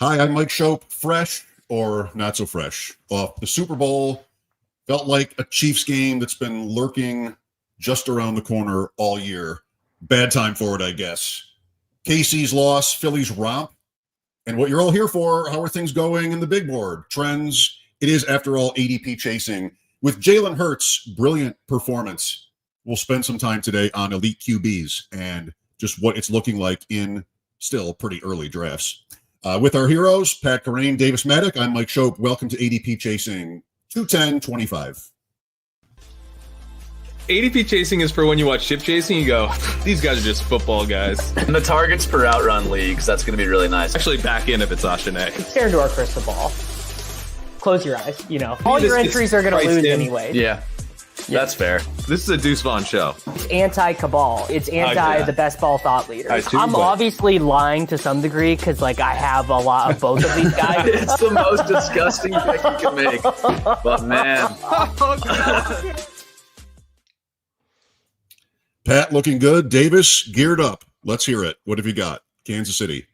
Hi, I'm Mike Shope. Fresh or not so fresh? The Super Bowl felt like a Chiefs game that's been lurking just around the corner all year. Bad time for it, I guess. KC's loss, Philly's romp, and what you're all here for. How are things going in the big board? Trends. It is, after all, ADP chasing. With Jalen Hurts' brilliant performance, we'll spend some time today on elite QBs and just what it's looking like in still pretty early drafts. With our heroes, Pat Carrain, Davis Maddock, I'm Mike Shope. Welcome to ADP Chasing 210-25. ADP chasing is for when you watch ship chasing, you go, these guys are just football guys. And the targets per outrun leagues, that's going to be really nice. Actually, back in if it's Ashane. Stare into our crystal ball. Close your eyes, all your entries are going to lose anyway. Yeah, that's fair. This is a Deuce Vaughn show. It's anti-cabal. It's the best ball thought leaders. I'm obviously lying to some degree because, I have a lot of both of these guys. It's the most disgusting pick you can make. But, man. Pat looking good. Davis geared up. Let's hear it. What have you got? Kansas City.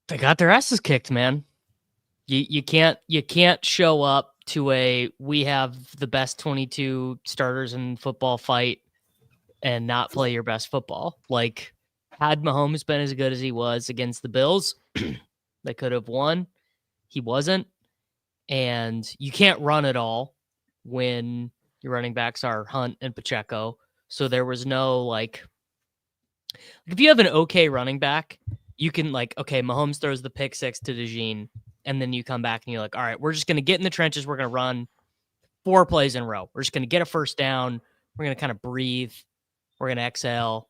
They got their asses kicked, man. You can't show up to we have the best 22 starters in football fight and not play your best football. Had Mahomes been as good as he was against the Bills, they could have won. He wasn't. And you can't run at all when your running backs are Hunt and Pacheco. So there was no, if you have an okay running back, you can, Mahomes throws the pick six to DeJean, and then you come back and you're like, all right, we're just going to get in the trenches. We're going to run 4 plays in a row. We're just going to get a first down. We're going to kind of breathe. We're going to exhale.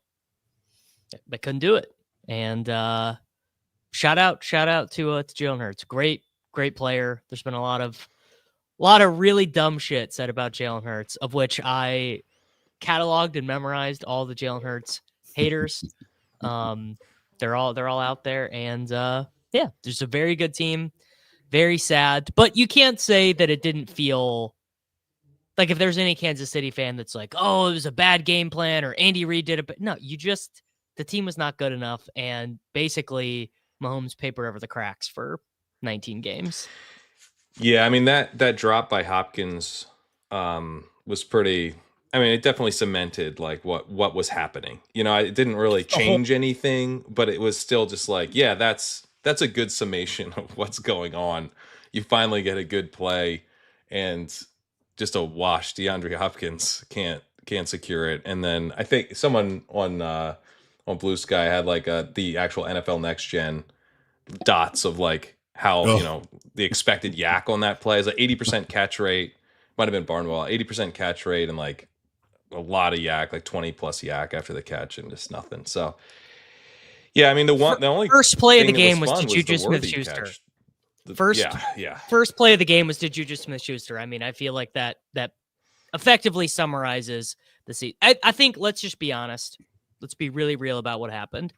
They couldn't do it. And shout out to Jaylen Hurts. Great player. There's been a lot of really dumb shit said about Jaylen Hurts, of which I cataloged and memorized all the Jaylen Hurts haters. They're all out there, and there's a very good team. Very sad, but you can't say that it didn't feel like, if there's any Kansas City fan that's like, oh, it was a bad game plan or Andy Reid did it, but no, the team was not good enough, and basically Mahomes papered over the cracks for 19 games. Yeah, I mean that drop by Hopkins was pretty. I mean, it definitely cemented what was happening. It didn't really change anything, but it was still just that's a good summation of what's going on. You finally get a good play, and just a wash. DeAndre Hopkins can't secure it. And then I think someone on Blue Sky had the actual NFL Next Gen dots of how the expected yak on that play is 80% catch rate. Might have been Barnwell, 80% catch rate, and a lot of yak, 20 plus yak after the catch, and just nothing. So, yeah, I mean the only first play of the game was to Juju Smith-Schuster. First play of the game was to Juju Smith-Schuster. I mean, I feel like that effectively summarizes the season. I think, let's just be honest. Let's be really real about what happened.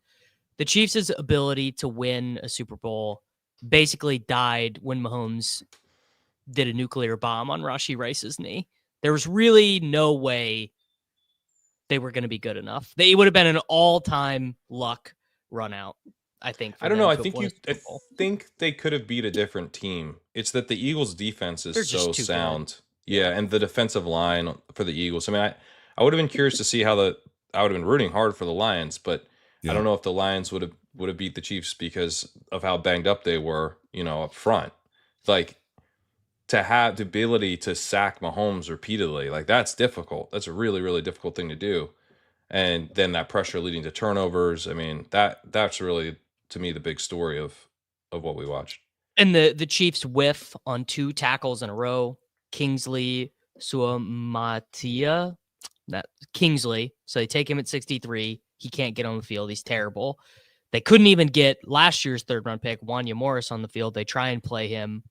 The Chiefs' ability to win a Super Bowl basically died when Mahomes did a nuclear bomb on Rashee Rice's knee. There was really no way they were going to be good enough. It would have been an all-time luck run out, I think. I don't know. I think they could have beat a different team. It's that the Eagles' defense is so sound. Good. Yeah, and the defensive line for the Eagles. I mean, I would have been curious to see how I would have been rooting hard for the Lions, but I don't know if the Lions would have beat the Chiefs because of how banged up they were, up front. To have the ability to sack Mahomes repeatedly, that's difficult. That's a really, really difficult thing to do. And then that pressure leading to turnovers. I mean, that's really, to me, the big story of what we watched. And the Chiefs whiff on 2 tackles in a row. Kingsley Suamatia. Kingsley. So they take him at 63. He can't get on the field. He's terrible. They couldn't even get last year's 3rd-round pick, Wanya Morris, on the field. They try and play him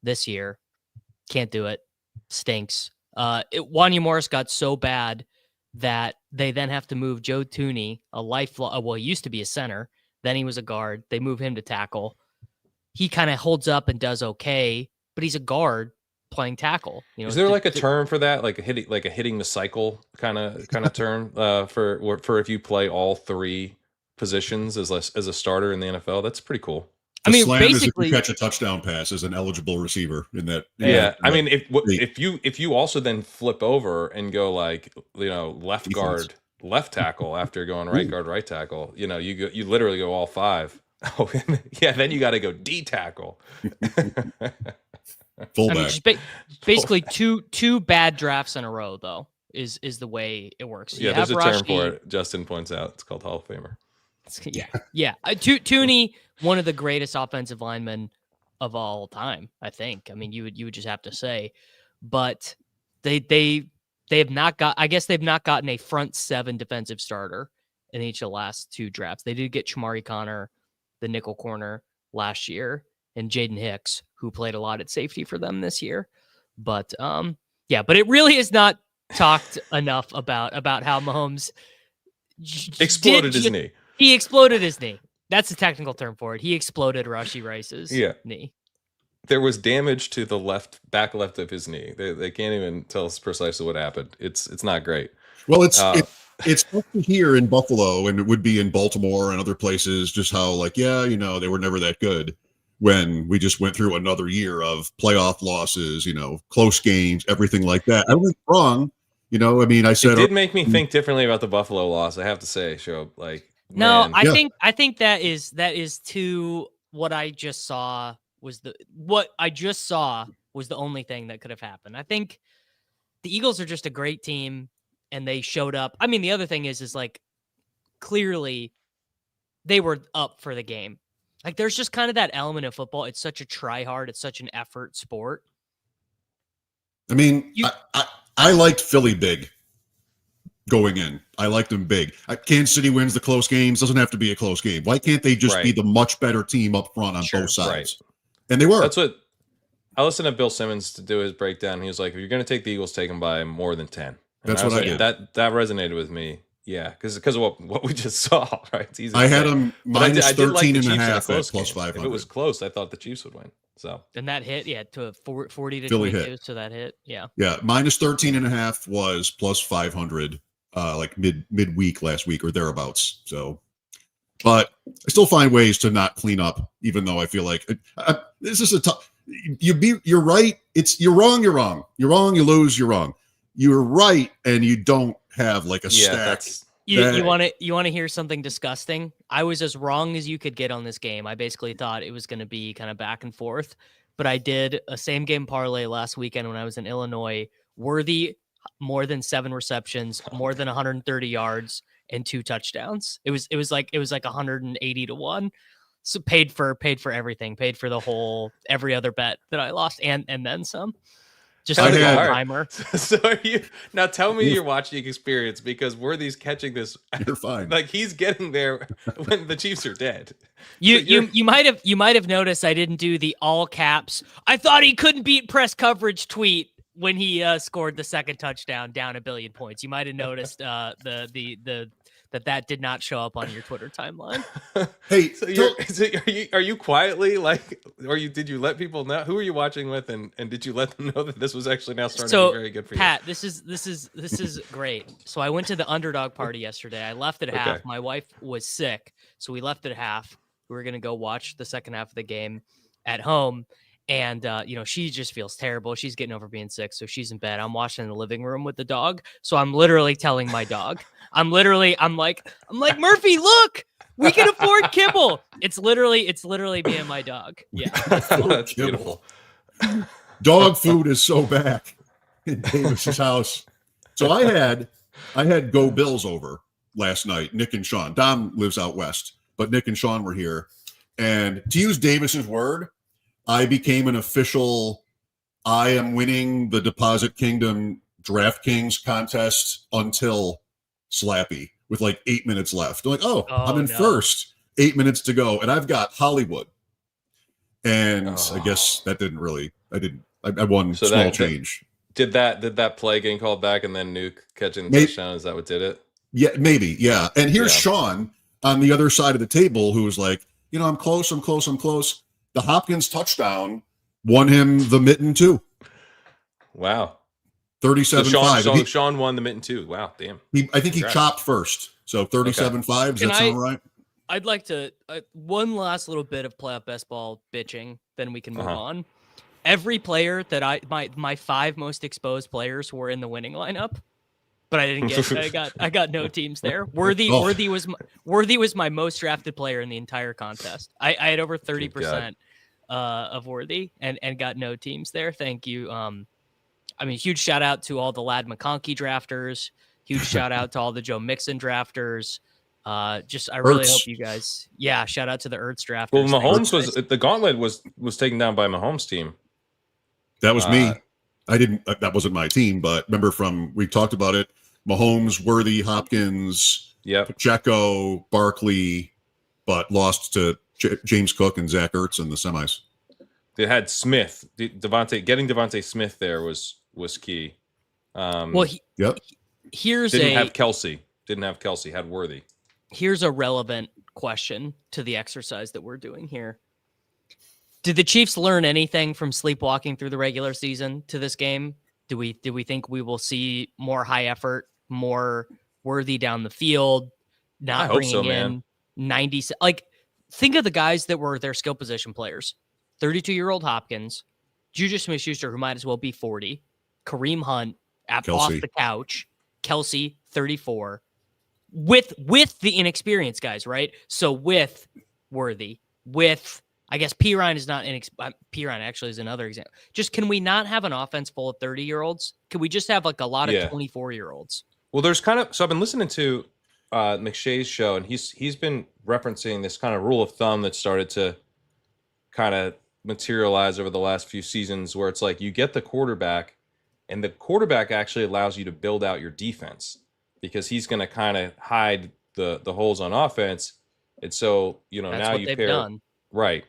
this year. Can't do it. Stinks. Wanya Morris got so bad that they then have to move Joe Tooney, he used to be a center. Then he was a guard. They move him to tackle. He kind of holds up and does okay, but he's a guard playing tackle. Is there a term for that? Hitting the cycle kind of term for if you play all 3 positions as a starter in the NFL? That's pretty cool. I mean, basically, if you catch a touchdown pass as an eligible receiver in that. I mean, if you also then flip over and go like, left Defense. guard, left tackle after going right guard, right tackle, you literally go all 5. Oh, yeah. Then you got to go D tackle. Fullback. I mean, just basically two bad drafts in a row, though, is the way it works. Yeah, there's a term for it. Justin points out it's called Hall of Famer. Yeah. Tooney, one of the greatest offensive linemen of all time, I think. I mean, you would just have to say, but they have not got. I guess they've not gotten a front 7 defensive starter in each of the last 2 drafts. They did get Chamari Connor, the nickel corner, last year, and Jaden Hicks, who played a lot at safety for them this year. But but it really is not talked enough about how Mahomes exploded his knee. He exploded his knee. That's the technical term for it. He exploded Rashee Rice's knee. There was damage to the back left of his knee. They can't even tell us precisely what happened. It's not great. Well, it's here in Buffalo, and it would be in Baltimore and other places, just how they were never that good when we just went through another year of playoff losses, close games, everything like that. I wasn't wrong. I mean, I said it did make me think differently about the Buffalo loss. I have to say, I think that is to what I just saw was the only thing that could have happened. I think the Eagles are just a great team and they showed up. I mean, the other thing is like clearly they were up for the game. Like there's just kind of that element of football. It's such a try hard. It's such an effort sport. I mean, I liked Philly big. Going in, I like them big. Kansas City wins the close games. Doesn't have to be a close game. Why can't they just be the much better team up front on both sides? Right. And they were. That's what I listened to Bill Simmons to do his breakdown. He was like, "If you're going to take the Eagles, take them by more than 10." And that's what I did. That resonated with me. Yeah, because of what we just saw. Right. It's easy. I had them minus 13 and a half at plus 500. If it was close, I thought the Chiefs would win. So and that hit, to a 40 to 22. So that hit, yeah, minus 13 and a half was plus 500. Like midweek last week or thereabouts. So, but I still find ways to not clean up, even though I feel like this is a tough. You're right. You're wrong. You're wrong. You're wrong. You lose. You're wrong. You're right, and you don't have like a stack. You want to hear something disgusting? I was as wrong as you could get on this game. I basically thought it was going to be kind of back and forth, but I did a same game parlay last weekend when I was in Illinois. Worthy more than 7 receptions, more than 130 yards, and 2 touchdowns. It was like 180 to 1. So paid for everything, paid for the whole every other bet that I lost and then some. Just a timer. So are you now? Tell me your watching experience because Worthy's catching this. You're fine. Like he's getting there when the Chiefs are dead. You might have noticed I didn't do the all caps. I thought he couldn't beat press coverage tweet when he scored the second touchdown down 1 billion points. You might have noticed that did not show up on your Twitter timeline. Hey, are you quietly did you let people know? Who are you watching with, and did you let them know that this was actually now starting to be very good for you? Pat, this is great. So I went to the underdog party yesterday. I left at half. My wife was sick, so we left at half. We were gonna go watch the second half of the game at home. And, she just feels terrible. She's getting over being sick. So she's in bed. I'm watching in the living room with the dog. So I'm literally telling my dog, I'm like, Murphy, look, we can afford kibble. It's literally me and my dog. Yeah. That's beautiful. Dog food is so back in Davis's house. So I had Go Bills over last night. Nick and Sean. Dom lives out west, but Nick and Sean were here. And to use Davis's word, I became an official, I am winning the Deposit Kingdom DraftKings contest until Slappy with like 8 minutes left. I'm like, I'm in first, 8 minutes to go. And I've got Hollywood. And I guess that didn't really, I won small change. Did that play getting called back and then Nuke catching the touchdown? Is that what did it? Yeah, maybe. Yeah. And here's Sean on the other side of the table who was like, I'm close. The Hopkins touchdown won him the mitten too. Wow. 37-5. So Sean won the mitten too. Wow, damn. I think he chopped first. So 37-5. Does that sound right? I'd like to one last little bit of playoff best ball bitching, then we can move on. Every player that my 5 most exposed players were in the winning lineup, but I didn't get. I got no teams there. Worthy was my most drafted player in the entire contest. I had over 30% of Worthy and got no teams there. Thank you. I mean, huge shout out to all the Lad McConkey drafters. Huge shout out to all the Joe Mixon drafters. I really hope you guys. Yeah, shout out to the Ertz drafters. Well, Mahomes was the gauntlet was taken down by Mahomes' team. That was me. I didn't. That wasn't my team, but remember we talked about it. Mahomes, Worthy, Hopkins, Pacheco, Barkley, but lost to James Cook and Zach Ertz in the semis. They had Smith, getting Devonta Smith there was key. Here's didn't have Kelsey. Had Worthy. Here's a relevant question to the exercise that we're doing here. Did the Chiefs learn anything from sleepwalking through the regular season to this game? Do we think we will see more high effort, more Worthy down the field, not bringing in 90? Like, think of the guys that were their skill position players. 32-year-old Hopkins, Juju Smith-Schuster, who might as well be 40, Kareem Hunt off the couch, Kelsey, 34, with the inexperienced guys, right? So with Worthy, with, I guess Pirine is not Pirine actually is another example. Just, can we not have an offense full of 30-year-olds? Can we just have like a lot of 24-year-olds? Well, there's so I've been listening to McShay's show, and he's been referencing this kind of rule of thumb that started to kind of materialize over the last few seasons, where it's like you get the quarterback, and the quarterback actually allows you to build out your defense, because he's going to kind of hide the holes on offense. And so, that's now what you they've pair done. Right.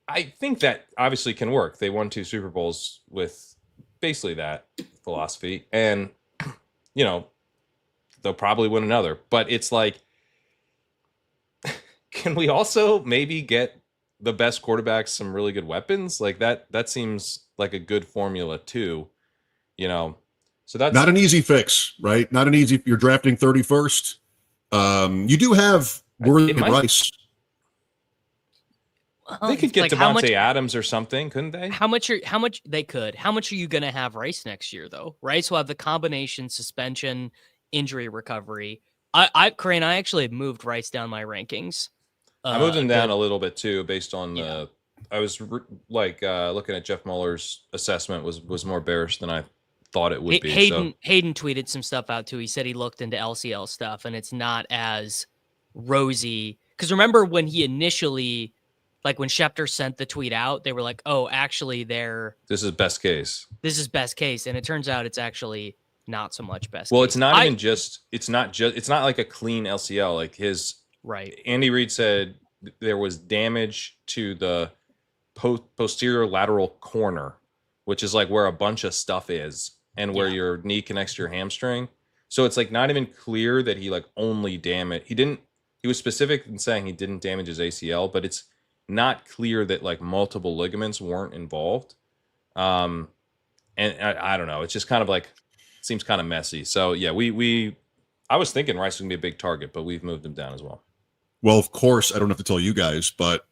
I think that obviously can work. They won 2 Super Bowls with basically that philosophy, and they'll probably win another. But it's like, can we also maybe get the best quarterbacks some really good weapons? Like that seems like a good formula too, So that's not an easy fix, right? Not an easy. You're drafting 31st. You do have Worthy and Rice. They could get Devonta Adams or something, couldn't they? How much they could? How much are you going to have Rice next year, though? Rice will have the combination suspension, injury recovery. Crane, I actually moved Rice down my rankings. I moved him down a little bit too, based on I was looking at Jeff Muller's assessment was more bearish than I thought it would be. Hayden tweeted some stuff out too. He said he looked into LCL stuff, and it's not as rosy. Because remember when he initially, when Schefter sent the tweet out, they were like, "Oh, actually, this is best case. This is best case," and it turns out it's actually not so much best. Well, case. It's not even just. It's not like a clean LCL. Like his Andy Reid said there was damage to the posterior lateral corner, which is like where a bunch of stuff is, and where your knee connects to your hamstring. So it's like not even clear that he only damaged. He was specific in saying he didn't damage his ACL, but it's not clear that multiple ligaments weren't involved. And I don't know. It's just kind of seems kind of messy. So yeah, I was thinking Rice was gonna be a big target, but we've moved him down as well. Well, of course, I don't have to tell you guys, but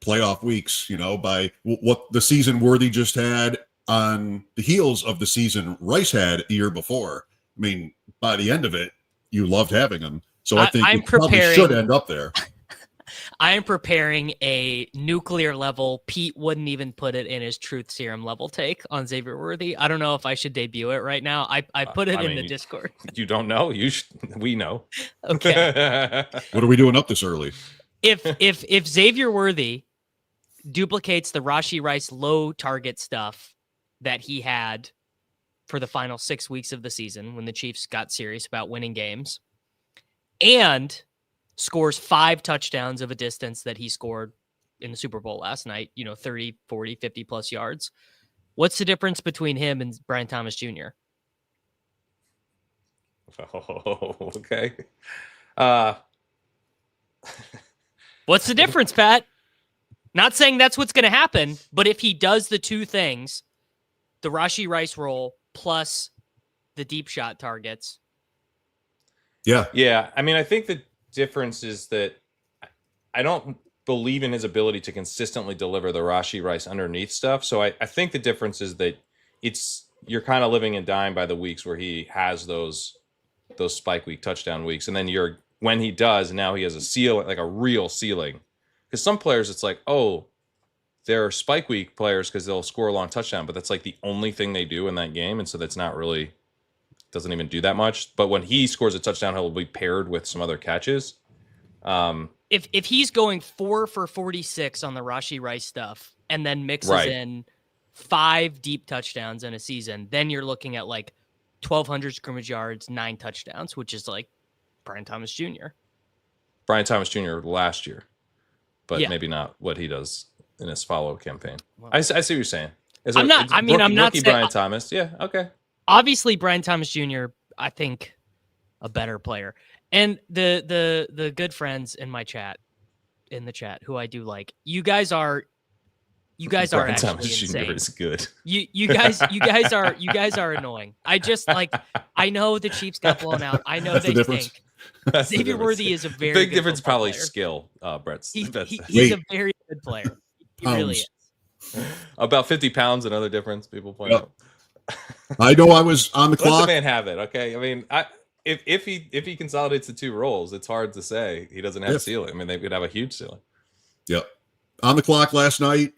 playoff weeks, by what the season Worthy just had on the heels of the season Rice had the year before. I mean, by the end of it, you loved having him. So I think it probably should end up there. I am preparing a nuclear level. Pete wouldn't even put it in his truth serum level take on Xavier Worthy. I don't know if I should debut it right now. I put it in the Discord. You don't know? We know. Okay. What are we doing up this early? If Xavier Worthy duplicates the Rashee Rice low target stuff that he had for the final 6 weeks of the season when the Chiefs got serious about winning games, and scores 5 touchdowns of a distance that he scored in the Super Bowl last night, 30, 40, 50 plus yards. What's the difference between him and Brian Thomas Jr.? Oh, okay. What's the difference, Pat? Not saying that's what's going to happen, but if he does the two things, the Rashee Rice role plus the deep shot targets. Yeah. Yeah. I mean, I think that difference is that I don't believe in his ability to consistently deliver the Rashee Rice underneath stuff. So I think the difference is that you're kind of living and dying by the weeks where he has those spike week touchdown weeks, and then when he does, now he has a ceiling, like a real ceiling. Because some players, it's like, oh, they're spike week players because they'll score a long touchdown, but that's like the only thing they do in that game, and so that's not really, doesn't even do that much. But when he scores a touchdown, he'll be paired with some other catches. If he's going 4 for 46 on the Rashee Rice stuff and then mixes in 5 deep touchdowns in a season, then you're looking at like 1,200 scrimmage yards, 9 touchdowns, which is like Brian Thomas Jr. Brian Thomas Jr. last year, but maybe not what he does in his follow campaign. Well, I see what you're saying. I'm not saying Brian Thomas. Yeah, okay. Obviously, Brian Thomas Jr. I think a better player, and the good friends in the chat who I do like. You guys are Brian actually Thomas insane. Jr. is good. You guys are annoying. I just I know the Chiefs got blown out. I know they stink. Xavier Worthy is a very big good difference. Probably player. skill. Brett. He's a very good player. He really is. About 50 pounds, another difference. People point out. I know I was on the clock. Let the man have it. Okay. I mean, if he consolidates the 2 roles, it's hard to say he doesn't have a ceiling. I mean, they could have a huge ceiling. Yep. On the clock last night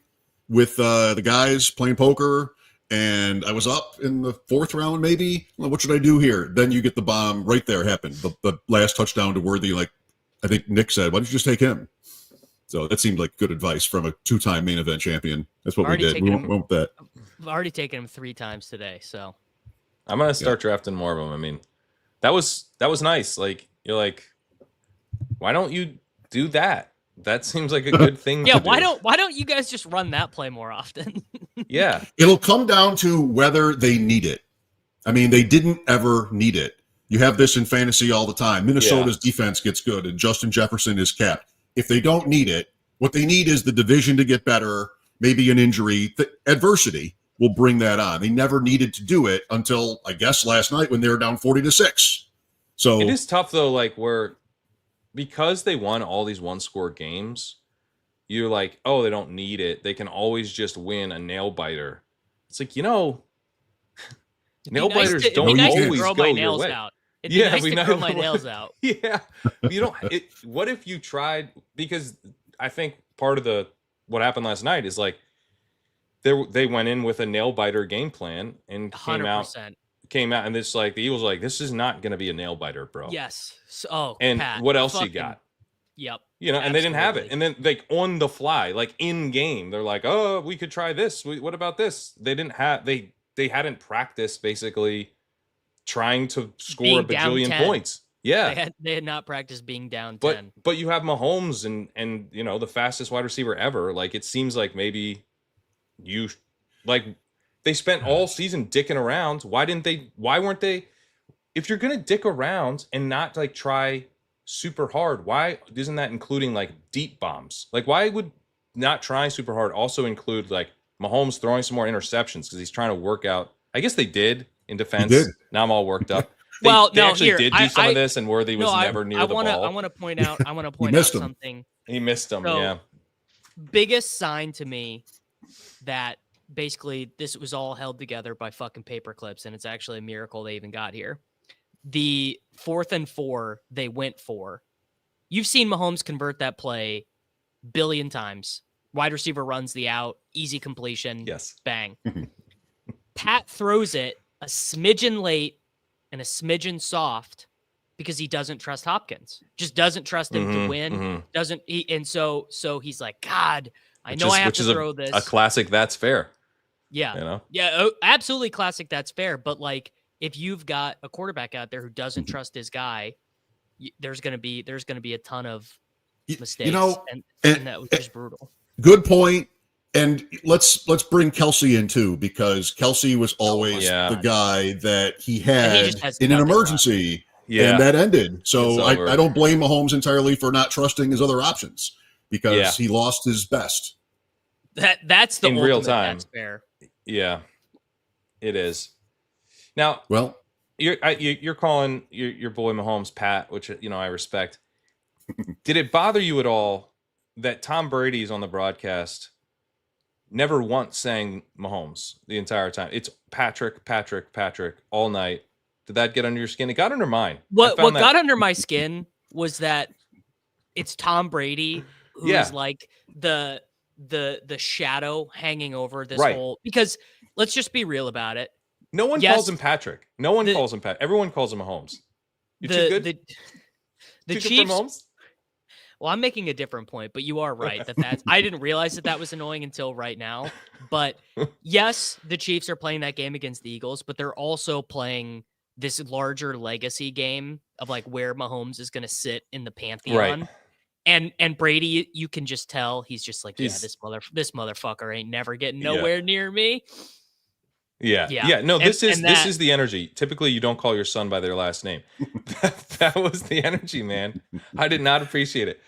with the guys playing poker, and I was up in the 4th round, maybe. Well, what should I do here? Then you get the bomb right there happen. The last touchdown to Worthy, like I think Nick said, why don't you just take him? So that seemed like good advice from a 2-time main event champion. That's what we did. We went with that. I've already taken him 3 times today, so I'm gonna start drafting more of them. I mean, that was nice. Like, you're like, why don't you do that? That seems like a good thing. Yeah, to do. why don't you guys just run that play more often? Yeah, it'll come down to whether they need it. I mean, they didn't ever need it. You have this in fantasy all the time. Minnesota's defense gets good, and Justin Jefferson is capped. If they don't need it, what they need is the division to get better, maybe an injury. The adversity will bring that on. They never needed to do it until, I guess, last night when they were down 40-6. So it is tough, though, like because they won all these one-score games, you're like, oh, they don't need it. They can always just win a nail-biter. It's like, nail-biters don't always go your way. It'd be nice to grow my nails out. Yeah. What if you tried, because I think part of what happened last night is like they went in with a nail biter game plan and 100%. came out and it's like the Eagles were like, this is not going to be a nail biter, bro. Yes. And Pat, what else you got? Yep. And they didn't have it. And then like on the fly, like in game, they're like, oh, we could try this. What about this? They didn't have, they hadn't practiced basically trying to score a bajillion points. Yeah. They had not practiced being down 10. But you have Mahomes and the fastest wide receiver ever. Like, it seems like maybe they spent all season dicking around. Why weren't they, if you're going to dick around and not like try super hard, why isn't that including like deep bombs? Like, why would not trying super hard also include like Mahomes throwing some more interceptions because he's trying to work out? I guess they did in defense. Now I'm all worked up. They actually did do some of this, and Worthy was never near the ball. I want to point out something. He missed them. So, biggest sign to me that basically this was all held together by fucking paper clips, and it's actually a miracle they even got here. The 4th and 4 they went for. You've seen Mahomes convert that play billion times. Wide receiver runs the out, easy completion. Yes. Bang. Pat throws it a smidgen late and a smidgen soft because he doesn't trust Hopkins. Just doesn't trust him to win. Doesn't he? And so he's like, God, I know I have to throw this. A classic. That's fair. Yeah. Yeah. Absolutely classic. That's fair. But like, if you've got a quarterback out there who doesn't trust his guy, there's going to be a ton of mistakes. And that was just brutal. Good point. And let's bring Kelsey in too, because Kelsey was always the guy that he had in an emergency, and that ended. So I don't blame Mahomes entirely for not trusting his other options because he lost his best. That's the in real time. That's fair. Yeah, it is. Now, well, you're calling your boy Mahomes Pat, which I respect. Did it bother you at all that Tom Brady's on the broadcast never once saying Mahomes the entire time? It's Patrick all night. Did that get under your skin? It got under mine. What got under my skin was that it's Tom Brady who's like the shadow hanging over this whole, because let's just be real about it. No one calls him Patrick. No one calls him Pat. Everyone calls him Mahomes. You too good? The Chiefs. Well, I'm making a different point, but you are right that's. I didn't realize that was annoying until right now. But yes, the Chiefs are playing that game against the Eagles, but they're also playing this larger legacy game of like where Mahomes is going to sit in the pantheon. Right. And Brady, you can just tell he's just like, this motherfucker ain't never getting nowhere near me. Yeah. No, this is the energy. Typically, you don't call your son by their last name. that was the energy, man. I did not appreciate it.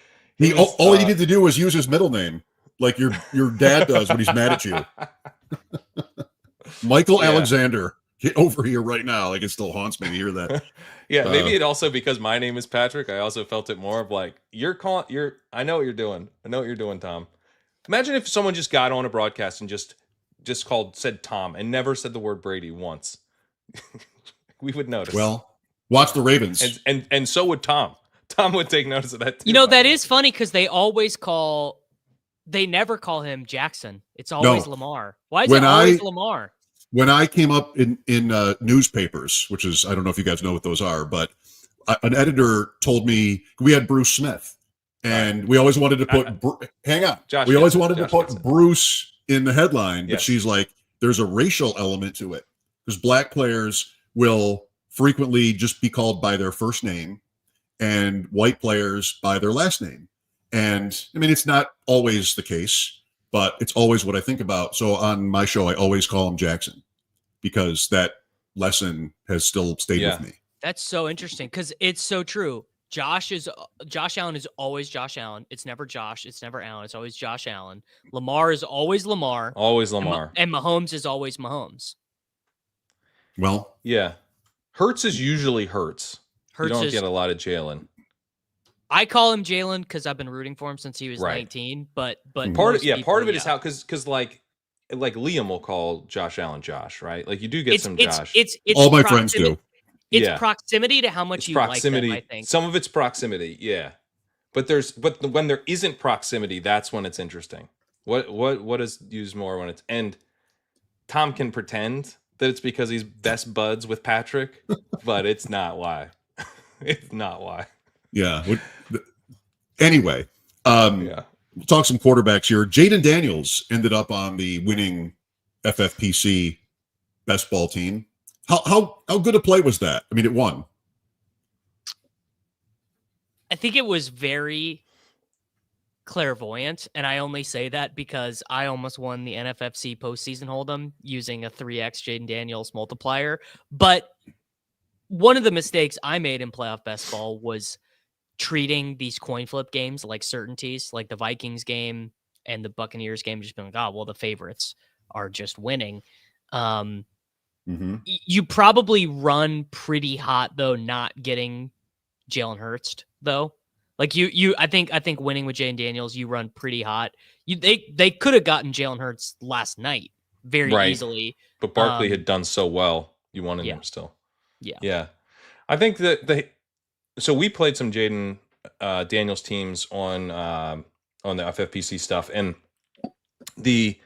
All he needed to do was use his middle name, like your dad does when he's mad at you. Michael Alexander, get over here right now. Like, it still haunts me to hear that. Maybe it also, because my name is Patrick, I also felt it more of like, I know what you're doing. I know what you're doing, Tom. Imagine if someone just got on a broadcast and just said Tom and never said the word Brady once. We would notice. Well, watch the Ravens. And so would Tom. Tom would take notice of that too. You know, that is funny because they never call him Jackson. It's always Lamar. Why is it always Lamar? When I came up in newspapers, which is, I don't know if you guys know what those are, but an editor told me we had Bruce Smith, and we always wanted to put put Bruce in the headline, but she's like, there's a racial element to it because black players will frequently just be called by their first name and white players by their last name. And I mean, it's not always the case, but it's always what I think about. So on my show, I always call him Jackson because that lesson has still stayed with me. That's so interesting because it's so true. Josh Allen is always Josh Allen. It's never Josh. It's never Allen. It's always Josh Allen. Lamar is always Lamar. Always Lamar. And Mahomes is always Mahomes. Well, yeah. Hertz is usually Hertz. You don't get a lot of Jaylen. I call him Jaylen because I've been rooting for him since he was 19. But part of it is how because like Liam will call Josh Allen Josh, right? Like you do get some Josh. It's all my friends do. It's proximity to how much you like them, I think. Some of it's proximity, yeah. But when there isn't proximity, that's when it's interesting. What is used more when it's, and Tom can pretend that it's because he's best buds with Patrick, but it's not why. It's not why. Yeah. Anyway, we'll talk some quarterbacks here. Jayden Daniels ended up on the winning FFPC best ball team. How good a play was that? I mean, it won. I think it was very clairvoyant, and I only say that because I almost won the NFFC postseason hold'em using a 3x Jayden Daniels multiplier. But one of the mistakes I made in playoff best ball was treating these coin flip games like certainties, like the Vikings game and the Buccaneers game, just being like, the favorites are just winning. You probably run pretty hot though, not getting Jalen Hurts though. Like I think winning with Jayden Daniels, you run pretty hot. They could have gotten Jalen Hurts last night very easily, but Barkley had done so well. You wanted him still. Yeah. I think that so we played some Jayden Daniels teams on the FFPC stuff, and the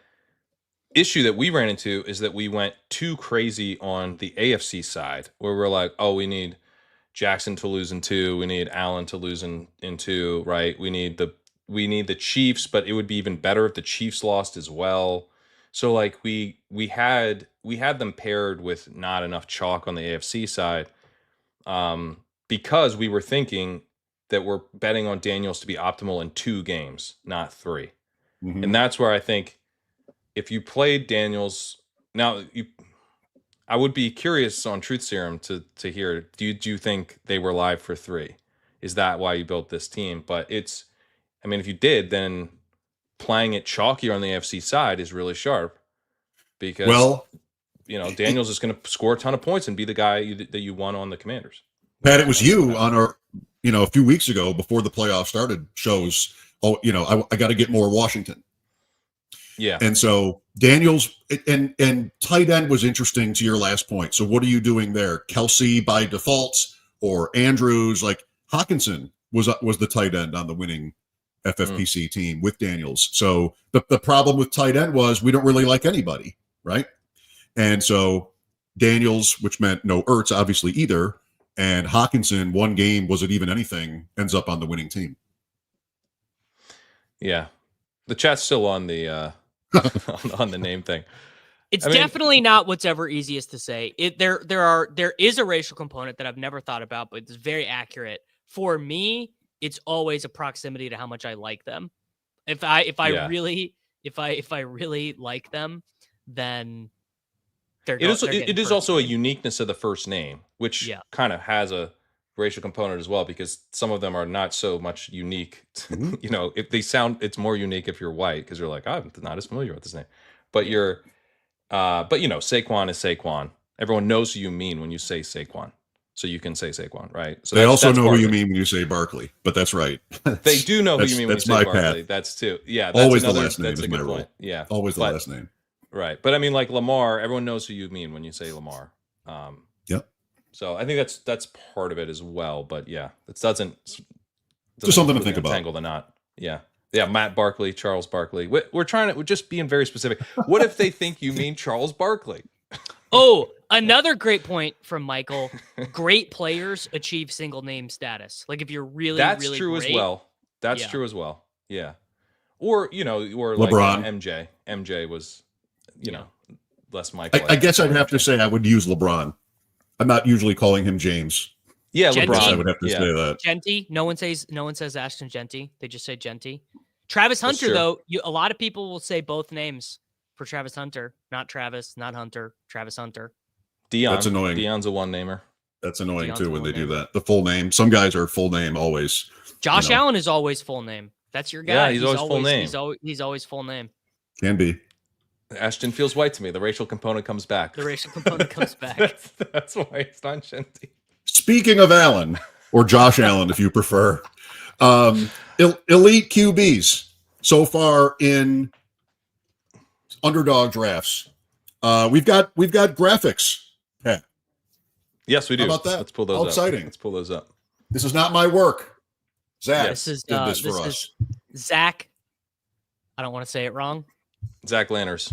issue that we ran into is that we went too crazy on the AFC side, where we're like, we need Jackson to lose in 2, we need Allen to lose in 2, right? We need the Chiefs, but it would be even better if the Chiefs lost as well. So like we had them paired with not enough chalk on the AFC side, because we were thinking that we're betting on Daniels to be optimal in 2 games, not 3. And that's where I think if you played Daniels, I would be curious on Truth Serum to hear, do you think they were live for 3? Is that why you built this team? But if you did, then playing it chalkier on the AFC side is really sharp because, Daniels is going to score a ton of points and be the guy that you won on the Commanders. Pat, it was you on a few weeks ago before the playoffs started shows, I got to get more Washington. Yeah. And so Daniels and tight end was interesting to your last point. So what are you doing there? Kelsey by default or Andrews? Like Hawkinson was the tight end on the winning FFPC team with Daniels. So the problem with tight end was we don't really like anybody, right? And so Daniels, which meant no Ertz, obviously either, and Hawkinson, one game, was it even anything, ends up on the winning team. Yeah. The chat's still on the on the name thing. It's definitely not what's ever easiest to say. There is a racial component that I've never thought about, but it's very accurate. For me, it's always a proximity to how much I like them. If I really like them, then it is also a uniqueness of the first name, which kind of has a racial component as well, because some of them are not so much unique. If they sound, it's more unique if you're white, because you're like, I'm not as familiar with this name. But Saquon is Saquon. Everyone knows who you mean when you say Saquon. So you can say Saquon, right? So they also know who you mean when you say Barkley, but that's right. They do know who you mean when you say Barkley. That's too. Yeah, that's always the last name. That's a good point. Yeah, always the last name. Right, but I mean, like Lamar, everyone knows who you mean when you say Lamar. Yep. So I think that's part of it as well. But yeah, it doesn't just something to think about. Tangle the knot. Yeah. Matt Barkley, Charles Barkley. We're just being very specific. What if they think you mean Charles Barkley? Oh, another great point from Michael. Great players achieve single name status. Like if you're really, that's true great, as well. That's true as well. Yeah. Or or LeBron. Like MJ was, less Michael. I guess I'd have to say I would use LeBron. I'm not usually calling him James. Yeah, Genty. LeBron. I would have to say that. Genty. No one says Ashton Genty. They just say Genty. Travis Hunter, though, a lot of people will say both names for Travis Hunter. Not Travis, not Hunter. Travis Hunter. Dion. That's annoying. Dion's a one-namer. That's annoying too when they do that. The full name. Some guys are full name always. Josh Allen is always full name. That's your guy. Yeah, he's always full name. He's always full name. Can be. Ashton feels white to me. The racial component comes back. That's why it's not Shenty. Speaking of Allen, or Josh Allen, if you prefer, elite QBs so far in underdog drafts. We've got graphics. Pat. Yes, we do. How about that? Let's pull those How up. exciting. Let's pull those up. This is not my work. Zach, this is for us. Zach. I don't want to say it wrong. Zach Lanners.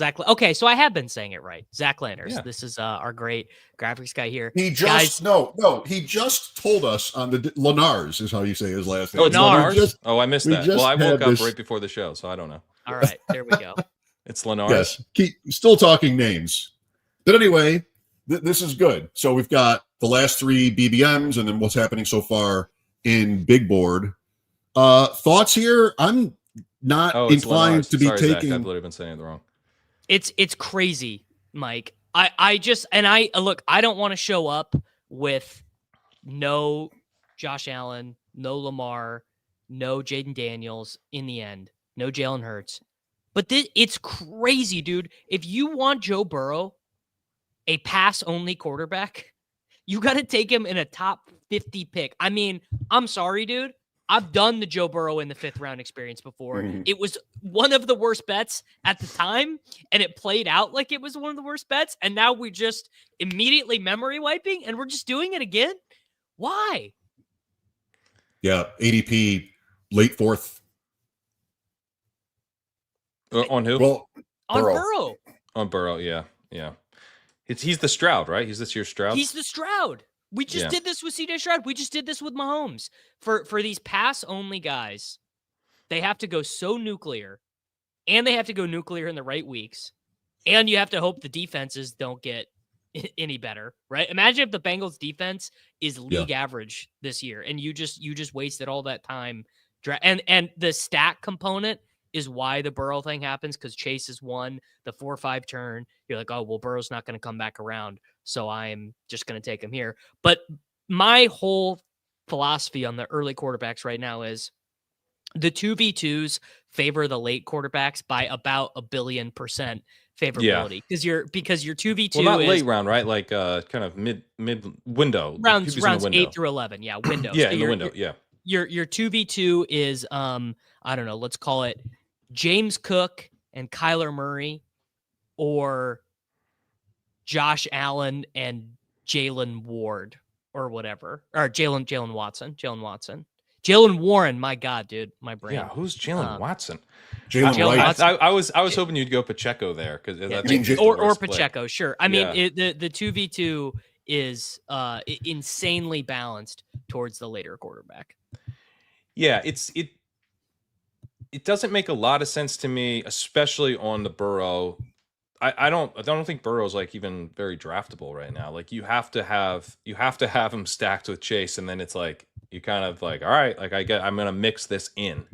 Okay, so I have been saying it right. Zach Lanners. Yeah. This is our great graphics guy here. He just he just told us on the Lanners is how you say his last name. Oh, it's Lanners? I missed that. Well, I woke up this... right before the show, so I don't know. All right, there we go. It's Lanners. Yes, still talking names. But anyway, this is good. So we've got the last 3 BBMs and then what's happening so far in Big Board. Thoughts here? I'm not inclined to be taking. Zach, I've literally been saying it wrong. It's crazy, Mike. I look, I don't want to show up with no Josh Allen, no Lamar, no Jayden Daniels in the end, no Jalen Hurts. But it's crazy, dude. If you want Joe Burrow, a pass-only quarterback, you got to take him in a top 50 pick. I mean, I'm sorry, dude. I've done the Joe Burrow in the 5th round experience before. Mm-hmm. It was one of the worst bets at the time, and it played out like it was one of the worst bets. And now we just immediately memory wiping, and we're just doing it again. Why? Yeah, ADP late 4th. On who? Well, on Burrow. On Burrow, yeah. He's the Stroud, right? He's this year's Stroud. He's the Stroud. We just did this with CJ Stroud. We just did this with Mahomes. For these pass-only guys, they have to go so nuclear, and they have to go nuclear in the right weeks, and you have to hope the defenses don't get any better, right? Imagine if the Bengals defense is league average this year, and you just wasted all that time. And the stack component is why the Burrow thing happens, because Chase has won the 4-5 turn. You're like, oh, well, Burrow's not going to come back around, so I'm just going to take him here. But my whole philosophy on the early quarterbacks right now is the 2v2s favor the late quarterbacks by about 1 billion %. favorability because your 2v2 well, not is late round, right? Like kind of mid window. rounds window. 8 through 11. Yeah, windows. Yeah, in the window. Yeah. Your 2v2 is I don't know, let's call it James Cook and Kyler Murray, or Josh Allen and Jaylen Ward, or whatever, or Jaylen Watson. Jaylen Warren, my God, dude, my brain. Yeah, who's Jaylen Watson? Jaylen Watson. I was hoping you'd go Pacheco there because or Pacheco, sure. I mean, the 2v2 is insanely balanced towards the later quarterback. Yeah, it doesn't make a lot of sense to me, especially on the Burrow. I don't think Burrow's like even very draftable right now. Like you have to have him stacked with Chase, and then it's like you kind of like, all right, like I'm gonna mix this in.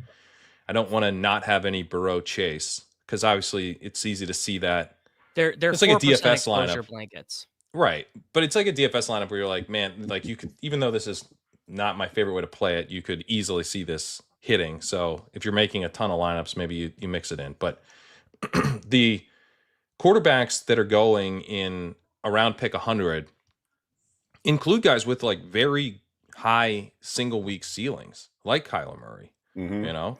I don't want to not have any Burrow Chase because obviously it's easy to see that they're it's like a DFS lineup blankets, right? But it's like a DFS lineup where you're like, man, like you could, even though this is not my favorite way to play it, you could easily see this hitting. So if you're making a ton of lineups, maybe you mix it in. But the quarterbacks that are going in around pick 100 include guys with like very high single week ceilings, like Kyler Murray. Mm-hmm. You know,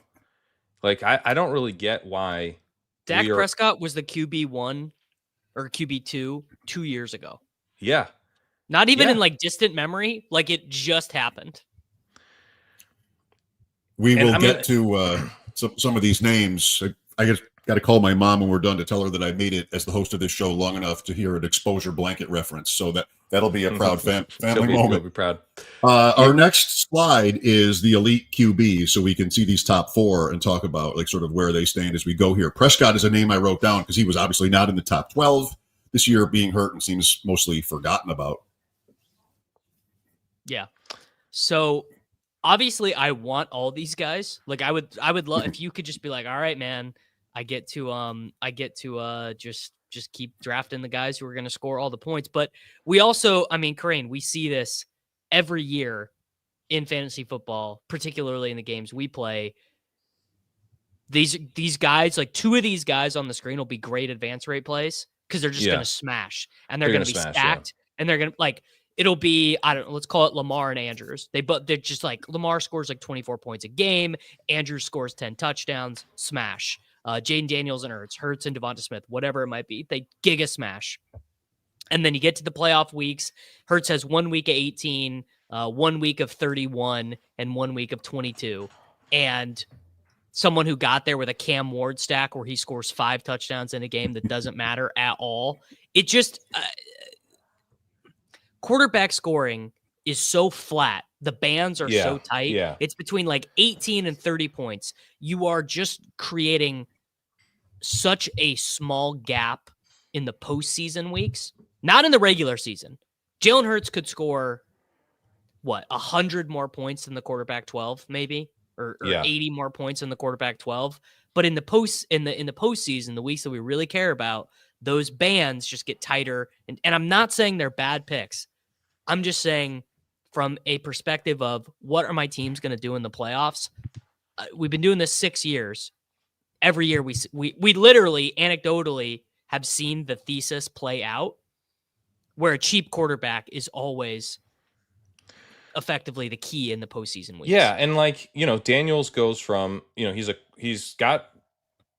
like I don't really get why Dak Prescott was the QB1 or QB2 2 years ago. Yeah. Not even in like distant memory, like it just happened. We will get to some of these names. I just got to call my mom when we're done to tell her that I made it as the host of this show long enough to hear an exposure blanket reference. So that'll be a proud family moment. She'll be proud. Our next slide is the elite QB, so we can see these top four and talk about like sort of where they stand as we go here. Prescott is a name I wrote down because he was obviously not in the top 12 this year, being hurt and seems mostly forgotten about. Yeah. So obviously I want all these guys. Like I would love if you could just be like, all right, man, I get to just keep drafting the guys who are going to score all the points. But we also, I mean, Corinne, we see this every year in fantasy football, particularly in the games we play. These guys, like two of these guys on the screen will be great advance rate plays because they're just going to smash, and they're going to be stacked, and they're going to like, it'll be, I don't know, let's call it Lamar and Andrews. They're just like, Lamar scores like 24 points a game. Andrews scores 10 touchdowns, smash. Jayden Daniels and Hurts and Devonta Smith, whatever it might be, they giga smash. And then you get to the playoff weeks. Hurts has 1 week of 18, 1 week of 31, and 1 week of 22. And someone who got there with a Cam Ward stack where he scores 5 touchdowns in a game that doesn't matter at all. It just quarterback scoring is so flat. The bands are so tight. Yeah. It's between like 18 and 30 points. You are just creating such a small gap in the postseason weeks, not in the regular season. Jalen Hurts could score 100 more points than the quarterback 12, maybe, or 80 more points than the quarterback 12. But in the postseason, the weeks that we really care about, those bands just get tighter. And I'm not saying they're bad picks. I'm just saying from a perspective of what are my teams going to do in the playoffs? We've been doing this 6 years. Every year we literally anecdotally have seen the thesis play out where a cheap quarterback is always effectively the key in the postseason weeks. Yeah, and like, Daniels goes from, he's got